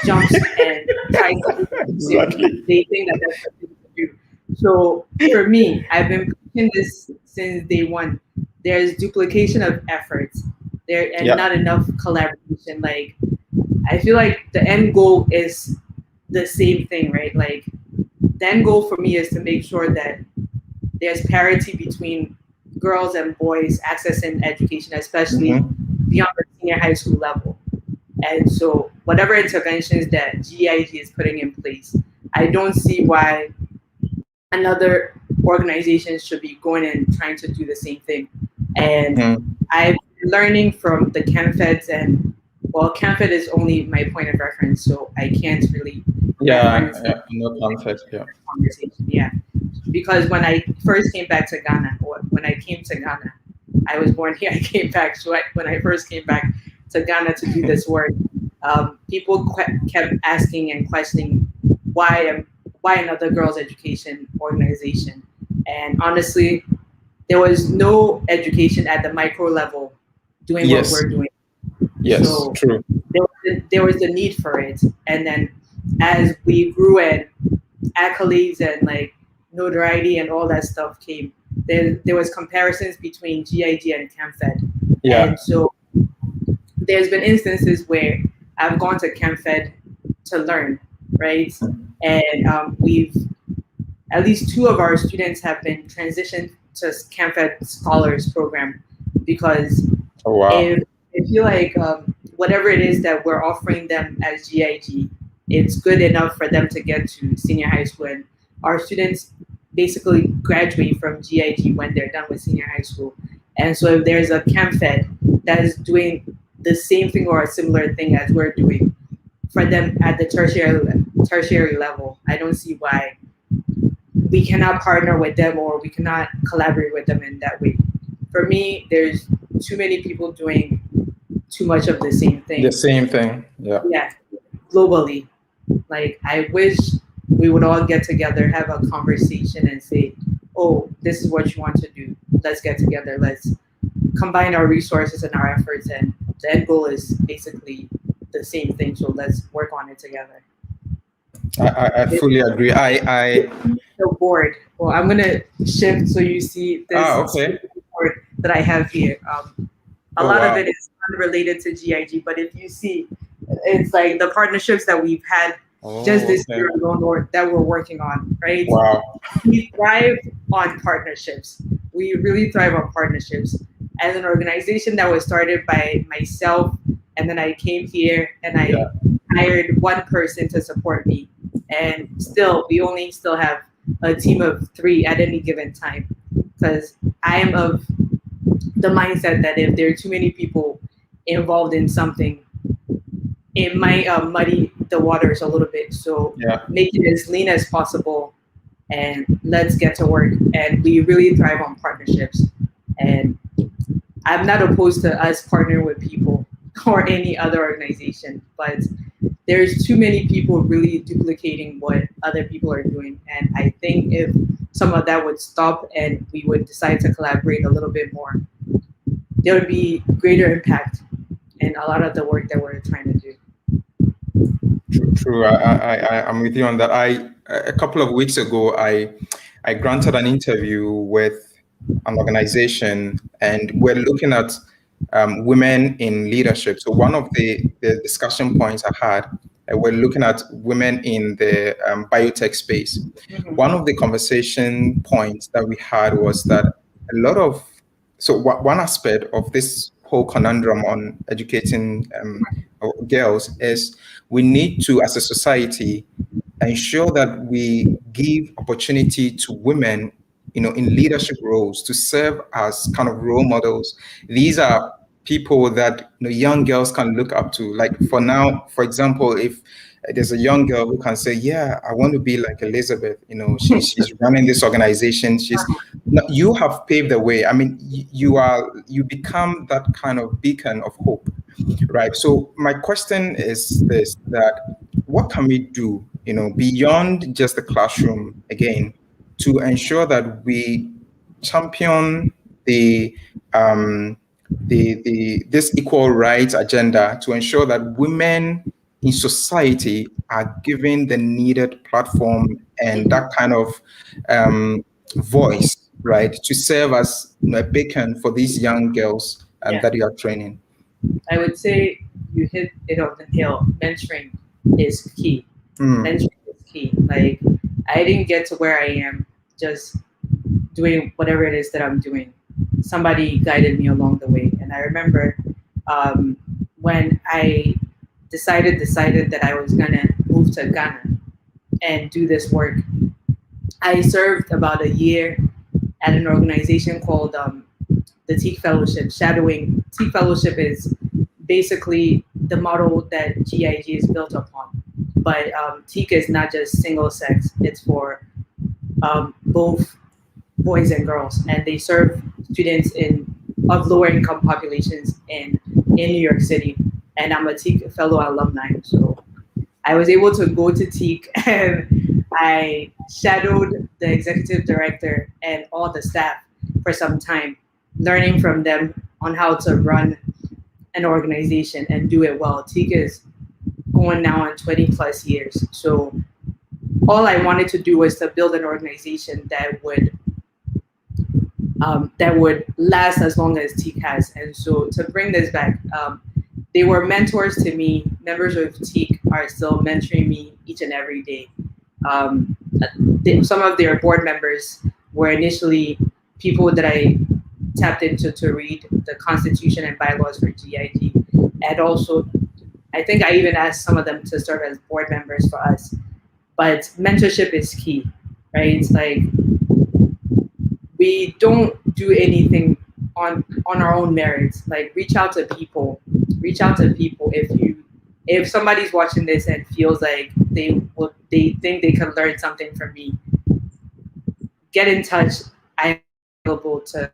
jumps and tries to do exactly. They think that that's what people do. So for me, I've been pushing this since day one. There's duplication of efforts there and not enough collaboration. Like I feel like the end goal is the same thing, right? Like the end goal for me is to make sure that there's parity between girls and boys accessing education, especially beyond the senior high school level. And so whatever interventions that GEIG is putting in place, I don't see why another organization should be going and trying to do the same thing. And I've been learning from the CAMFEDs, and well, CAMFED is only my point of reference, so I can't really no context. Conversation. Yeah. Because when I first came back to Ghana, or when I came to Ghana, I was born here, I came back. So when I first came back to Ghana to do this work, people kept asking and questioning why why another girls' education organization? And honestly, there was no education at the micro level doing what Yes. we're doing. Yes. So True. there was the need for it. And then as we grew and accolades and like notoriety and all that stuff came, there was comparisons between GIG and CamFed. Yeah. And so there's been instances where I've gone to CamFed to learn, right? And we've at least two of our students have been transitioned to CamFed Scholars Program because Oh, wow. I feel like whatever it is that we're offering them as GIG, it's good enough for them to get to senior high school. And our students basically graduate from GIG when they're done with senior high school. And so if there's a CamFed that is doing the same thing or a similar thing as we're doing for them at the tertiary level, I don't see why we cannot partner with them or we cannot collaborate with them in that way. For me, there's too many people doing too much of the same thing. The same thing. Yeah. Yeah, globally. Like, I wish we would all get together, have a conversation, and say, oh, this is what you want to do. Let's get together. Let's combine our resources and our efforts. And the end goal is basically the same thing. So let's work on it together. I fully agree. I The board. Well, I'm gonna shift so you see this okay. board that I have here. A lot of it is unrelated to GIG, but if you see, it's like the partnerships that we've had just this year alone or that we're working on, right? Wow. We thrive on partnerships. We really thrive on partnerships. As an organization that was started by myself, and then I came here and I hired one person to support me. And still, we only still have a team of 3 at any given time. Because I am of the mindset that if there are too many people involved in something, it might muddy the waters a little bit. So make it as lean as possible and let's get to work. And we really thrive on partnerships. And I'm not opposed to us partnering with people or any other organization, but there's too many people really duplicating what other people are doing. And I think if some of that would stop and we would decide to collaborate a little bit more, there would be greater impact in a lot of the work that we're trying to do. True. I'm with you on that. A couple of weeks ago, I granted an interview with an organization, and we're looking at women in leadership. So one of the discussion points I had, we're looking at women in the biotech space. Mm-hmm. One of the conversation points that we had was that a lot of, so one aspect of this whole conundrum on educating girls is we need to, as a society, ensure that we give opportunity to women, in leadership roles to serve as kind of role models. These are people that young girls can look up to. Like for example, if there's a young girl who can say, yeah, I want to be like Elizabeth, she's running this organization. You have paved the way. I mean, you become that kind of beacon of hope, right? So my question is this, that what can we do, beyond just the classroom again, to ensure that we champion this equal rights agenda, to ensure that women in society are given the needed platform and that kind of voice, right, to serve as a beacon for these young girls that you are training? I would say you hit it on the nail. Mentoring is key. Mentoring is key. Like, I didn't get to where I am just doing whatever it is that I'm doing. Somebody guided me along the way. And I remember when I decided that I was gonna move to Ghana and do this work, I served about a year at an organization called the Teak Fellowship. Shadowing Teak Fellowship is basically the model that GEIG is built upon. But Teak is not just single sex, it's for both boys and girls, and they serve students of lower income populations in New York City. And I'm a Teak fellow alumni, so I was able to go to TEAC and I shadowed the executive director and all the staff for some time, learning from them on how to run an organization and do it well. TEAC is going now on 20 plus years. So all I wanted to do was to build an organization that would last as long as TEAC has. And so to bring this back, they were mentors to me. Members of TEAC are still mentoring me each and every day. Some of their board members were initially people that I tapped into to read the Constitution and bylaws for GEIG. And also, I think I even asked some of them to serve as board members for us. But mentorship is key, right? It's like, we don't do anything on our own merits. Like, reach out to people. If somebody's watching this and feels like they think they can learn something from me, get in touch. I'm available to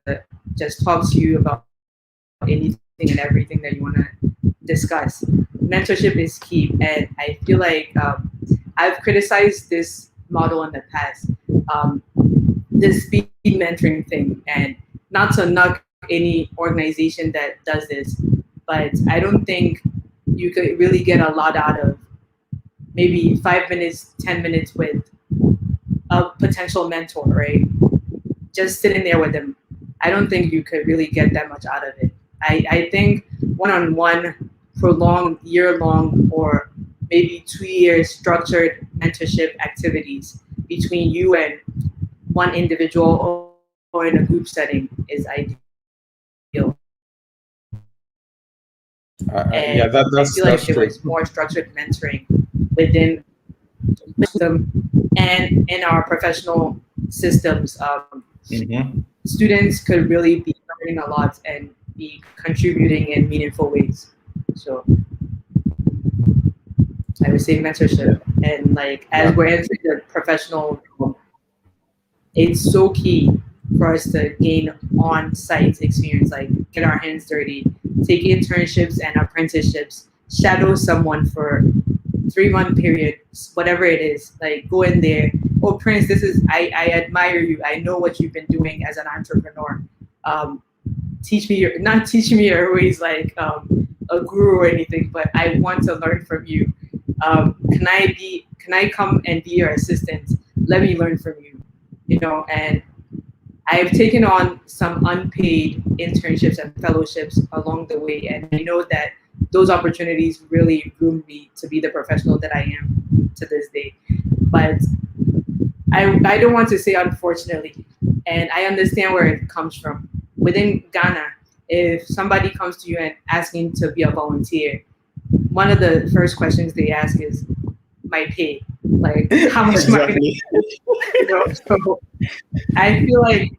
just talk to you about anything and everything that you want to discuss. Mentorship is key, and I feel like I've criticized this model in the past. This speed mentoring thing, and not to knock any organization that does this, but I don't think you could really get a lot out of maybe 5 minutes, 10 minutes with a potential mentor, right? Just sitting there with them. I don't think you could really get that much out of it. I think one-on-one, prolonged, year-long, or maybe 2 years structured mentorship activities between you and one individual or in a group setting is ideal. Yeah, that's I feel like that's there true. was more structured mentoring within them and in our professional systems. Students could really be learning a lot and be contributing in meaningful ways. So I would say mentorship, and like as we're entering the professional realm, it's so key for us to gain on-site experience, like get our hands dirty, take internships and apprenticeships, shadow someone for 3-month period, whatever it is. Like, go in there. Oh, Prince, I admire you. I know what you've been doing as an entrepreneur. Not teach me your ways like a guru or anything, but I want to learn from you. Can I come and be your assistant? Let me learn from you. And I've taken on some unpaid internships and fellowships along the way, and I know that those opportunities really groomed me to be the professional that I am to this day. But I don't want to say unfortunately, and I understand where it comes from. Within Ghana, if somebody comes to you and asking to be a volunteer, one of the first questions they ask is my pay, like how much money. So I feel like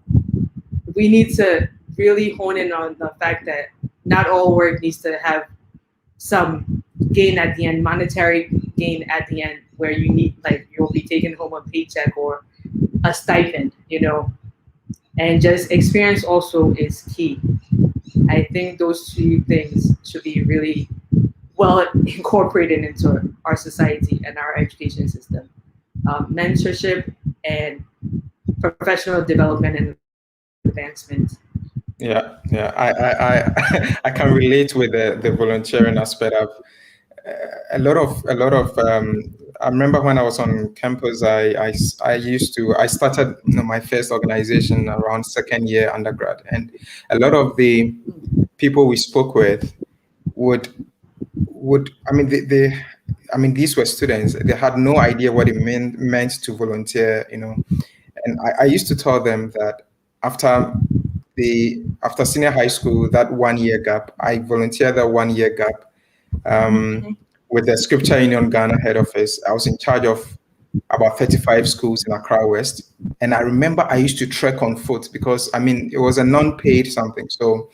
we need to really hone in on the fact that not all work needs to have some gain at the end, monetary gain at the end, where you'll be taking home a paycheck or a stipend, and just experience also is key. I think those two things should be really well incorporated into our society and our education system. Mentorship and professional development and advancement. Yeah, I can relate with the volunteering aspect of a lot of I remember when I was on campus, I started my first organization around second year undergrad, and a lot of the people we spoke with would these were students. They had no idea what it meant to volunteer, and I used to tell them that after senior high school, that 1 year gap, I volunteered that 1 year gap with the Scripture Union Ghana head office. I was in charge of about 35 schools in Accra West. And I remember I used to trek on foot because, it was a non-paid something. So,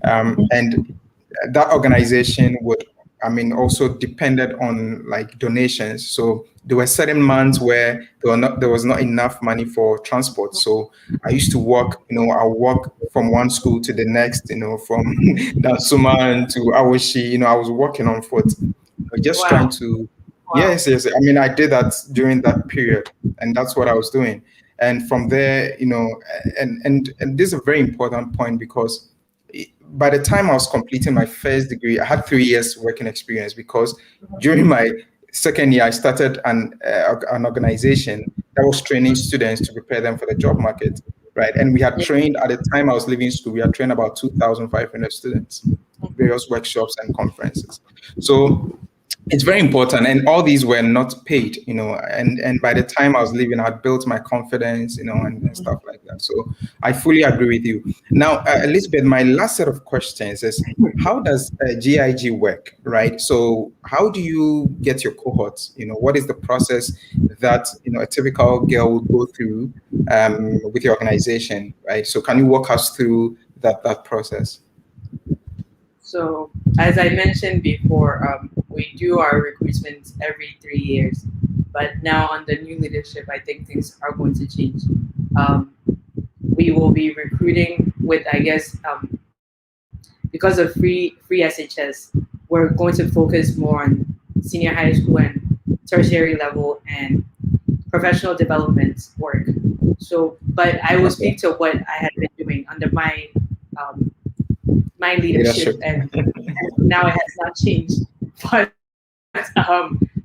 and that organization would, also depended on like donations. So there were certain months where there was not enough money for transport. So I used to walk, I'll walk from one school to the next, from Dansuman to Awashi, I was walking on foot, just Wow. trying to Yes, yes. I mean, I did that during that period, and that's what I was doing. And from there, and this is a very important point because by the time I was completing my first degree, I had 3 years working experience because during my second year, I started an organization that was training students to prepare them for the job market, right? And we had trained at the time I was leaving school, we had trained about 2,500 students, various workshops and conferences. So it's very important, and all these were not paid, and by the time I was leaving, I had built my confidence, and stuff like that. So I fully agree with you. Now, Elizabeth, my last set of questions is, how does GIG work, right? So how do you get your cohorts? What is the process that a typical girl would go through with your organization, right? So can you walk us through that process? So, as I mentioned before, we do our recruitment every 3 years, but now under new leadership, I think things are going to change. We will be recruiting with, I guess, because of free SHS, we're going to focus more on senior high school and tertiary level and professional development work. So, but I will speak to what I had been doing under um, my leadership, and now it has not changed. But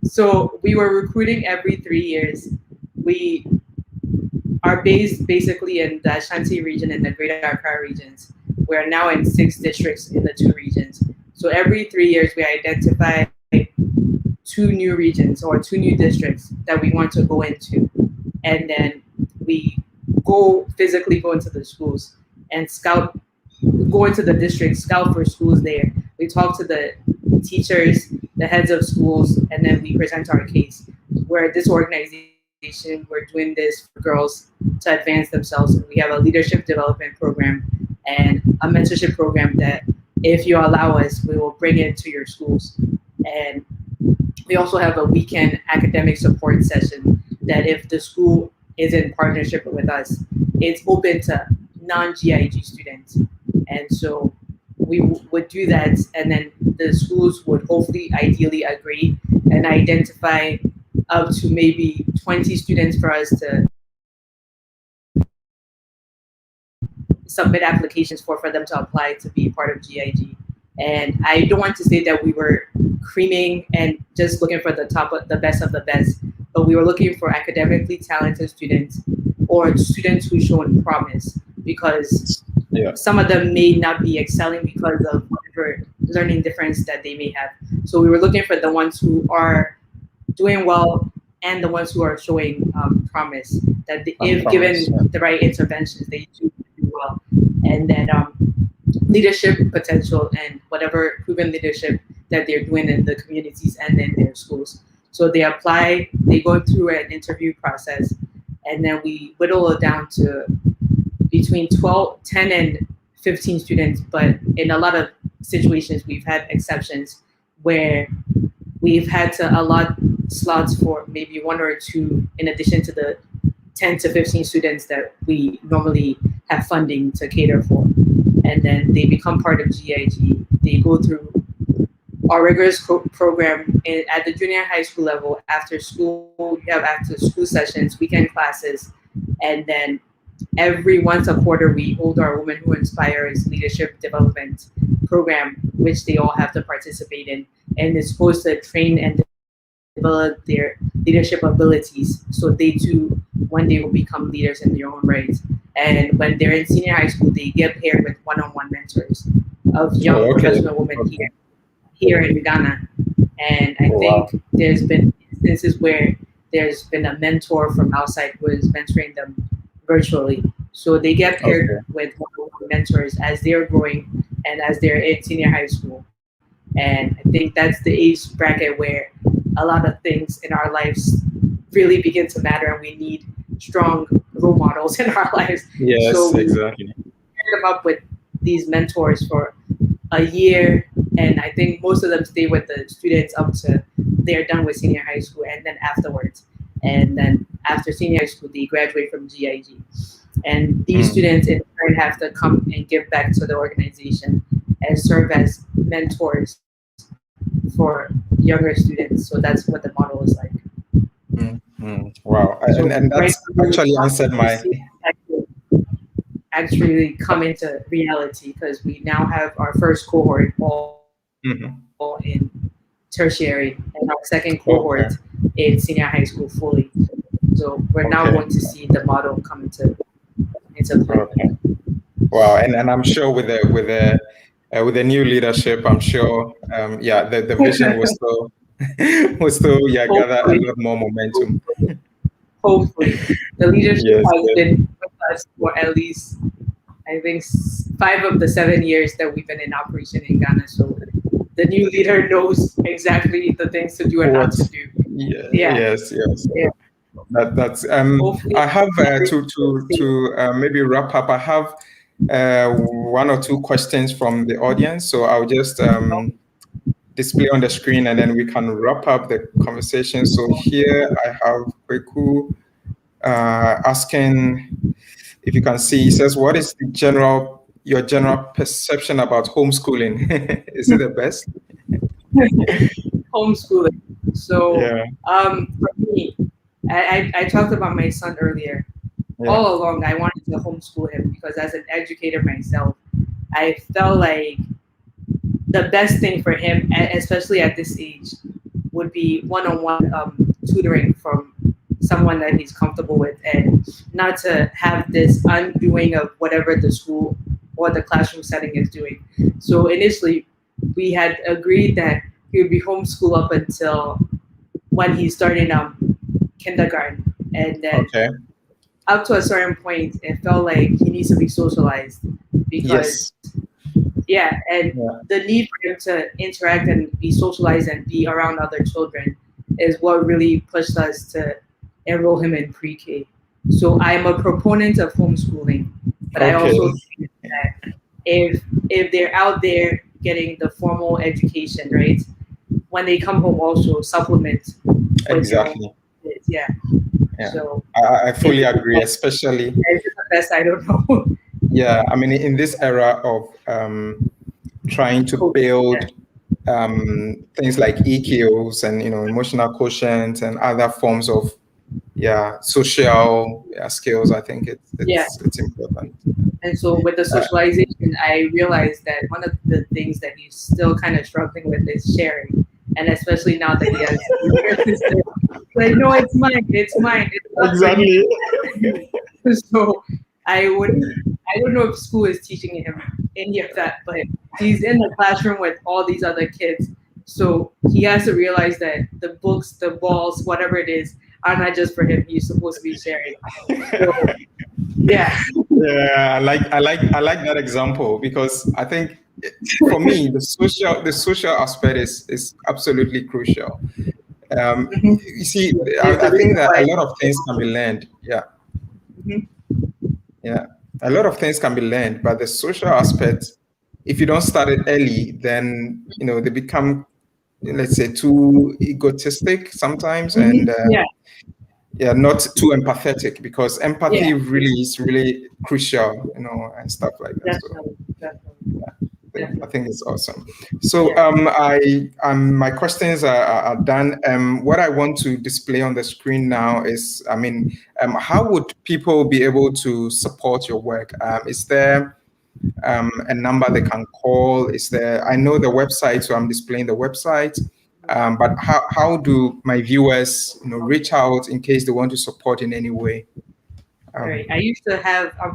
so we were recruiting every 3 years. We are based basically in the Ashanti region and the Greater Accra regions. We are now in 6 districts in the 2 regions. So every 3 years, we identify 2 new regions or 2 new districts that we want to go into, and then we physically go into the schools and scout, go into the district, scout for schools there. We talk to the teachers, the heads of schools, and then we present our case. Where this organization, we're doing this for girls to advance themselves. We have a leadership development program and a mentorship program that, if you allow us, we will bring it to your schools. And we also have a weekend academic support session that, if the school is in partnership with us, it's open to non-GIG students. And so we would do that, and then the schools would hopefully, ideally agree and identify up to maybe 20 students for us to submit applications for them to apply to be part of GIG. And I don't want to say that we were creaming and just looking for the best of the best, but we were looking for academically talented students or students who showed promise, because some of them may not be excelling because of whatever learning difference that they may have. So we were looking for the ones who are doing well and the ones who are showing promise, that if given the right interventions, they do well. And then leadership potential and whatever proven leadership that they're doing in the communities and in their schools. So they apply, they go through an interview process, and then we whittle it down to between 10 and 15 students. But in a lot of situations, we've had exceptions where we've had to allot slots for maybe 1 or 2 in addition to the 10 to 15 students that we normally have funding to cater for. And then they become part of GIG. They go through our rigorous program at the junior high school level. After school, we have after school sessions, weekend classes, and then once a quarter, we hold our Women Who Inspires leadership development program, which they all have to participate in, and it's supposed to train and develop their leadership abilities, so they too one day will become leaders in their own right. And when they're in senior high school, they get paired with one-on-one mentors of young professional women here in Ghana. And I think there's been instances where there's been a mentor from outside who is mentoring them virtually. So they get paired with one-on-one mentors as they're growing and as they're in senior high school. And I think that's the age bracket where a lot of things in our lives really begin to matter, and we need strong role models in our lives. Yes, so exactly. Pair them up with these mentors for a year, and I think most of them stay with the students up to they're done with senior high school, and then afterwards. And then after senior high school, they graduate from GIG. And these students in turn have to come and give back to the organization and serve as mentors for younger students. So that's what the model is like. Wow, So and that's actually answered my. Actually come into reality because we now have our first cohort all in tertiary and our second cohort in senior high school fully. So we're now going to see the model come into play. Okay. Wow, and I'm sure with the new leadership, I'm sure the vision was still gather a lot more momentum. Hopefully, the leadership Yes, has been with us for at least, I think, 5 of the 7 years that we've been in operation in Ghana. So the new leader knows exactly the things to do and not to do. Yes. Yeah. That's I have to maybe wrap up. I have 1 or 2 questions from the audience, so I'll just display on the screen and then we can wrap up the conversation. So here I have Kweku asking, if you can see, he says, what is your general perception about homeschooling? Is it the best? Homeschooling. So for me, I talked about my son earlier. All along, I wanted to homeschool him because as an educator myself, I felt like the best thing for him, especially at this age, would be one-on-one tutoring from someone that he's comfortable with, and not to have this undoing of whatever the school or the classroom setting is doing. So initially, we had agreed that he would be homeschooled up until when he started kindergarten, and then up to a certain point, it felt like he needs to be socialized because the need for him to interact and be socialized and be around other children is what really pushed us to enroll him in pre-K. So I'm a proponent of homeschooling, but I also think that if they're out there getting the formal education, right, when they come home also supplement. Exactly. Yeah. So I fully agree, especially. Is it the best? I don't know. Yeah, I mean, in this era of trying to build things like EQs and emotional quotient and other forms of social skills, I think it's important. And so with the socialization, I realized that one of the things that he's still kind of struggling with is sharing, and especially now that he has like, no, it's mine. It's exactly. So I don't know if school is teaching him any of that, but he's in the classroom with all these other kids. So he has to realize that the books, the balls, whatever it is, are not just for him. He's supposed to be sharing. So, yeah. Yeah, I like that example because I think for me the social aspect is absolutely crucial. You see, I think that a lot of things can be learned. A lot of things can be learned, but the social aspect, if you don't start it early, then they become, let's say, too egotistic sometimes, and not too empathetic, because empathy really is really crucial, and stuff like that. I think it's awesome. So my questions are done. What I want to display on the screen now is, how would people be able to support your work? Is there a number they can call? Is there? I know the website, so I'm displaying the website. But how do my viewers, reach out in case they want to support in any way? Right. I used to have our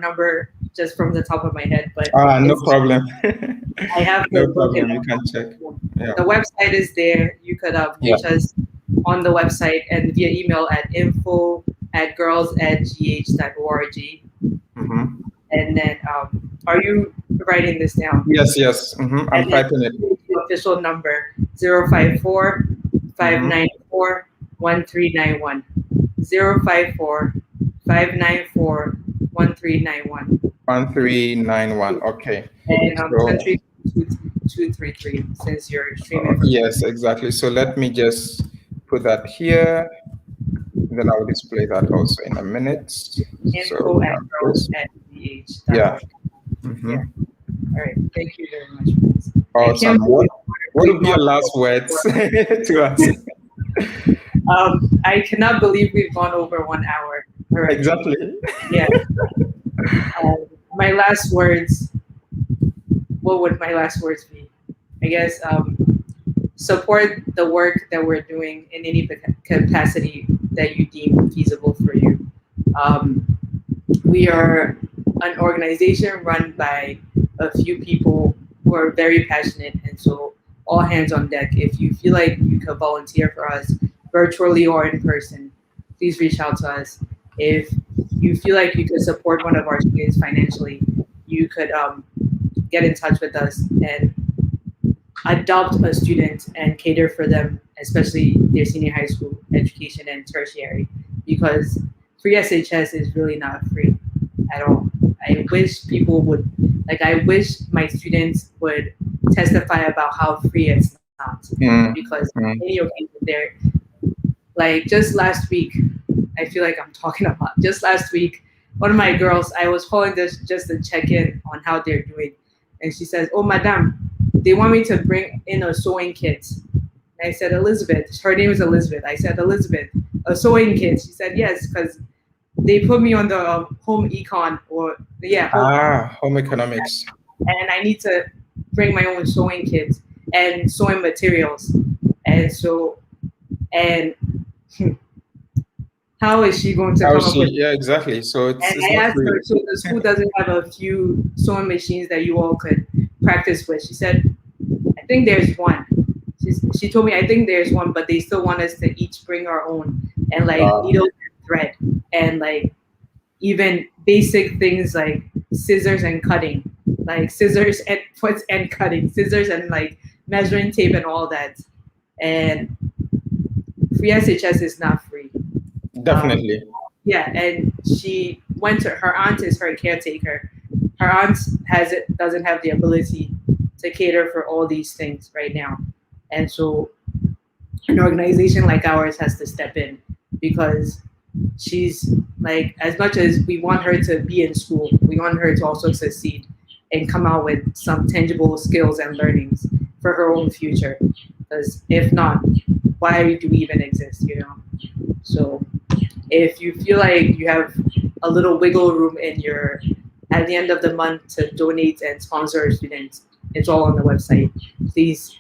number just from the top of my head, but no problem. I have no problem. You can check. The website is there. You could reach us on the website and via email at info@girls@gh.org. And then, are you writing this down? Yes. I'm typing it. Official number 054-594-1391. 054-594-1391. 1391. Okay. And country 233, since you're streaming. Yes, exactly. So let me just put that here. Then I'll display that also in a minute. Info@girls@gh.org. All right. Thank you very much. Awesome. What we've would be your gone last words to us? I cannot believe we've gone over 1 hour already. Exactly. Yeah. My last words, what would my last words be? I guess support the work that we're doing in any capacity that you deem feasible for you. We are an organization run by a few people who are very passionate, and so all hands on deck. If you feel like you could volunteer for us virtually or in person, please reach out to us. If you feel like you could support one of our students financially, you could get in touch with us and adopt a student and cater for them, especially their senior high school education and tertiary, because free SHS is really not free at all. I wish people would, I wish my students would testify about how free it's not, because many occasions there, like just last week, I feel like I'm talking a lot. Just last week, one of my girls, I was calling this just to check in on how they're doing, and she says, "Oh, madam, they want me to bring in a sewing kit." And I said, "Elizabeth," her name is Elizabeth. I said, "Elizabeth, a sewing kit?" She said, "Yes, because they put me on the home econ home economics, and I need to bring my own sewing kit and sewing materials, and so and." How is she going to come up with? Yeah, exactly. So it's I asked her, so the school doesn't have a few sewing machines that you all could practice with? She said, I think there's one. She told me, I think there's one, but they still want us to each bring our own, and needles and thread, and even basic things like scissors and cutting, scissors and puts and cutting, scissors and measuring tape and all that. And free SHS is not free. Definitely. Yeah, and she went to her aunt is her caretaker. Her aunt doesn't have the ability to cater for all these things right now, and so an organization like ours has to step in, because she's as much as we want her to be in school, we want her to also succeed and come out with some tangible skills and learnings for her own future. Because if not, why do we even exist? So if you feel like you have a little wiggle room at the end of the month to donate and sponsor a student, it's all on the website. Please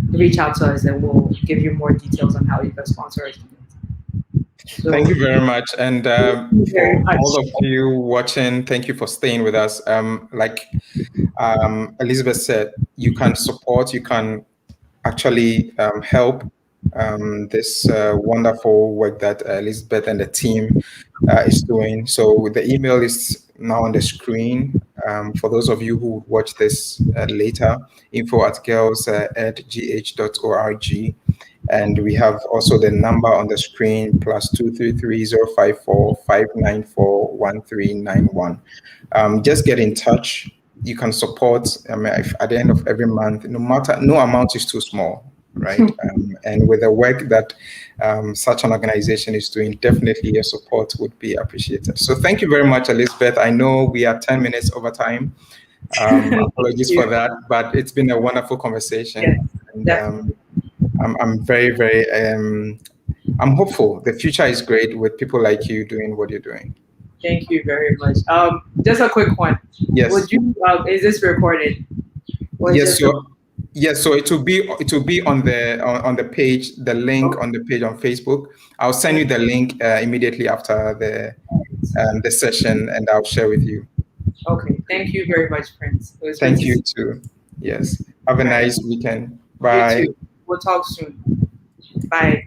reach out to us and we'll give you more details on how you can sponsor a student. So, thank you very much. And for all of you watching, thank you for staying with us. Elizabeth said, you can support, you can actually help this wonderful work that Elizabeth and the team is doing. So the email is now on the screen. For those of you who watch this later, info@girls@gh.org. And we have also the number on the screen, +233-054-594-1391. Just get in touch. You can support. At the end of every month, no amount is too small, right? And with the work that such an organization is doing, definitely your support would be appreciated. So thank you very much, Elizabeth. I know we are 10 minutes over time. Apologies for that, but it's been a wonderful conversation. Yes, and I'm very, very, I'm hopeful. The future is great with people like you doing what you're doing. Thank you very much. Just a quick one. Yes. Would you? Is this recorded? Yes. So it will be on the page, the link on the page on Facebook. I'll send you the link immediately after the session, and I'll share with you. Okay. Thank you very much, Prince. Thank you too. Yes. Have a nice weekend. Bye. You too. We'll talk soon. Bye.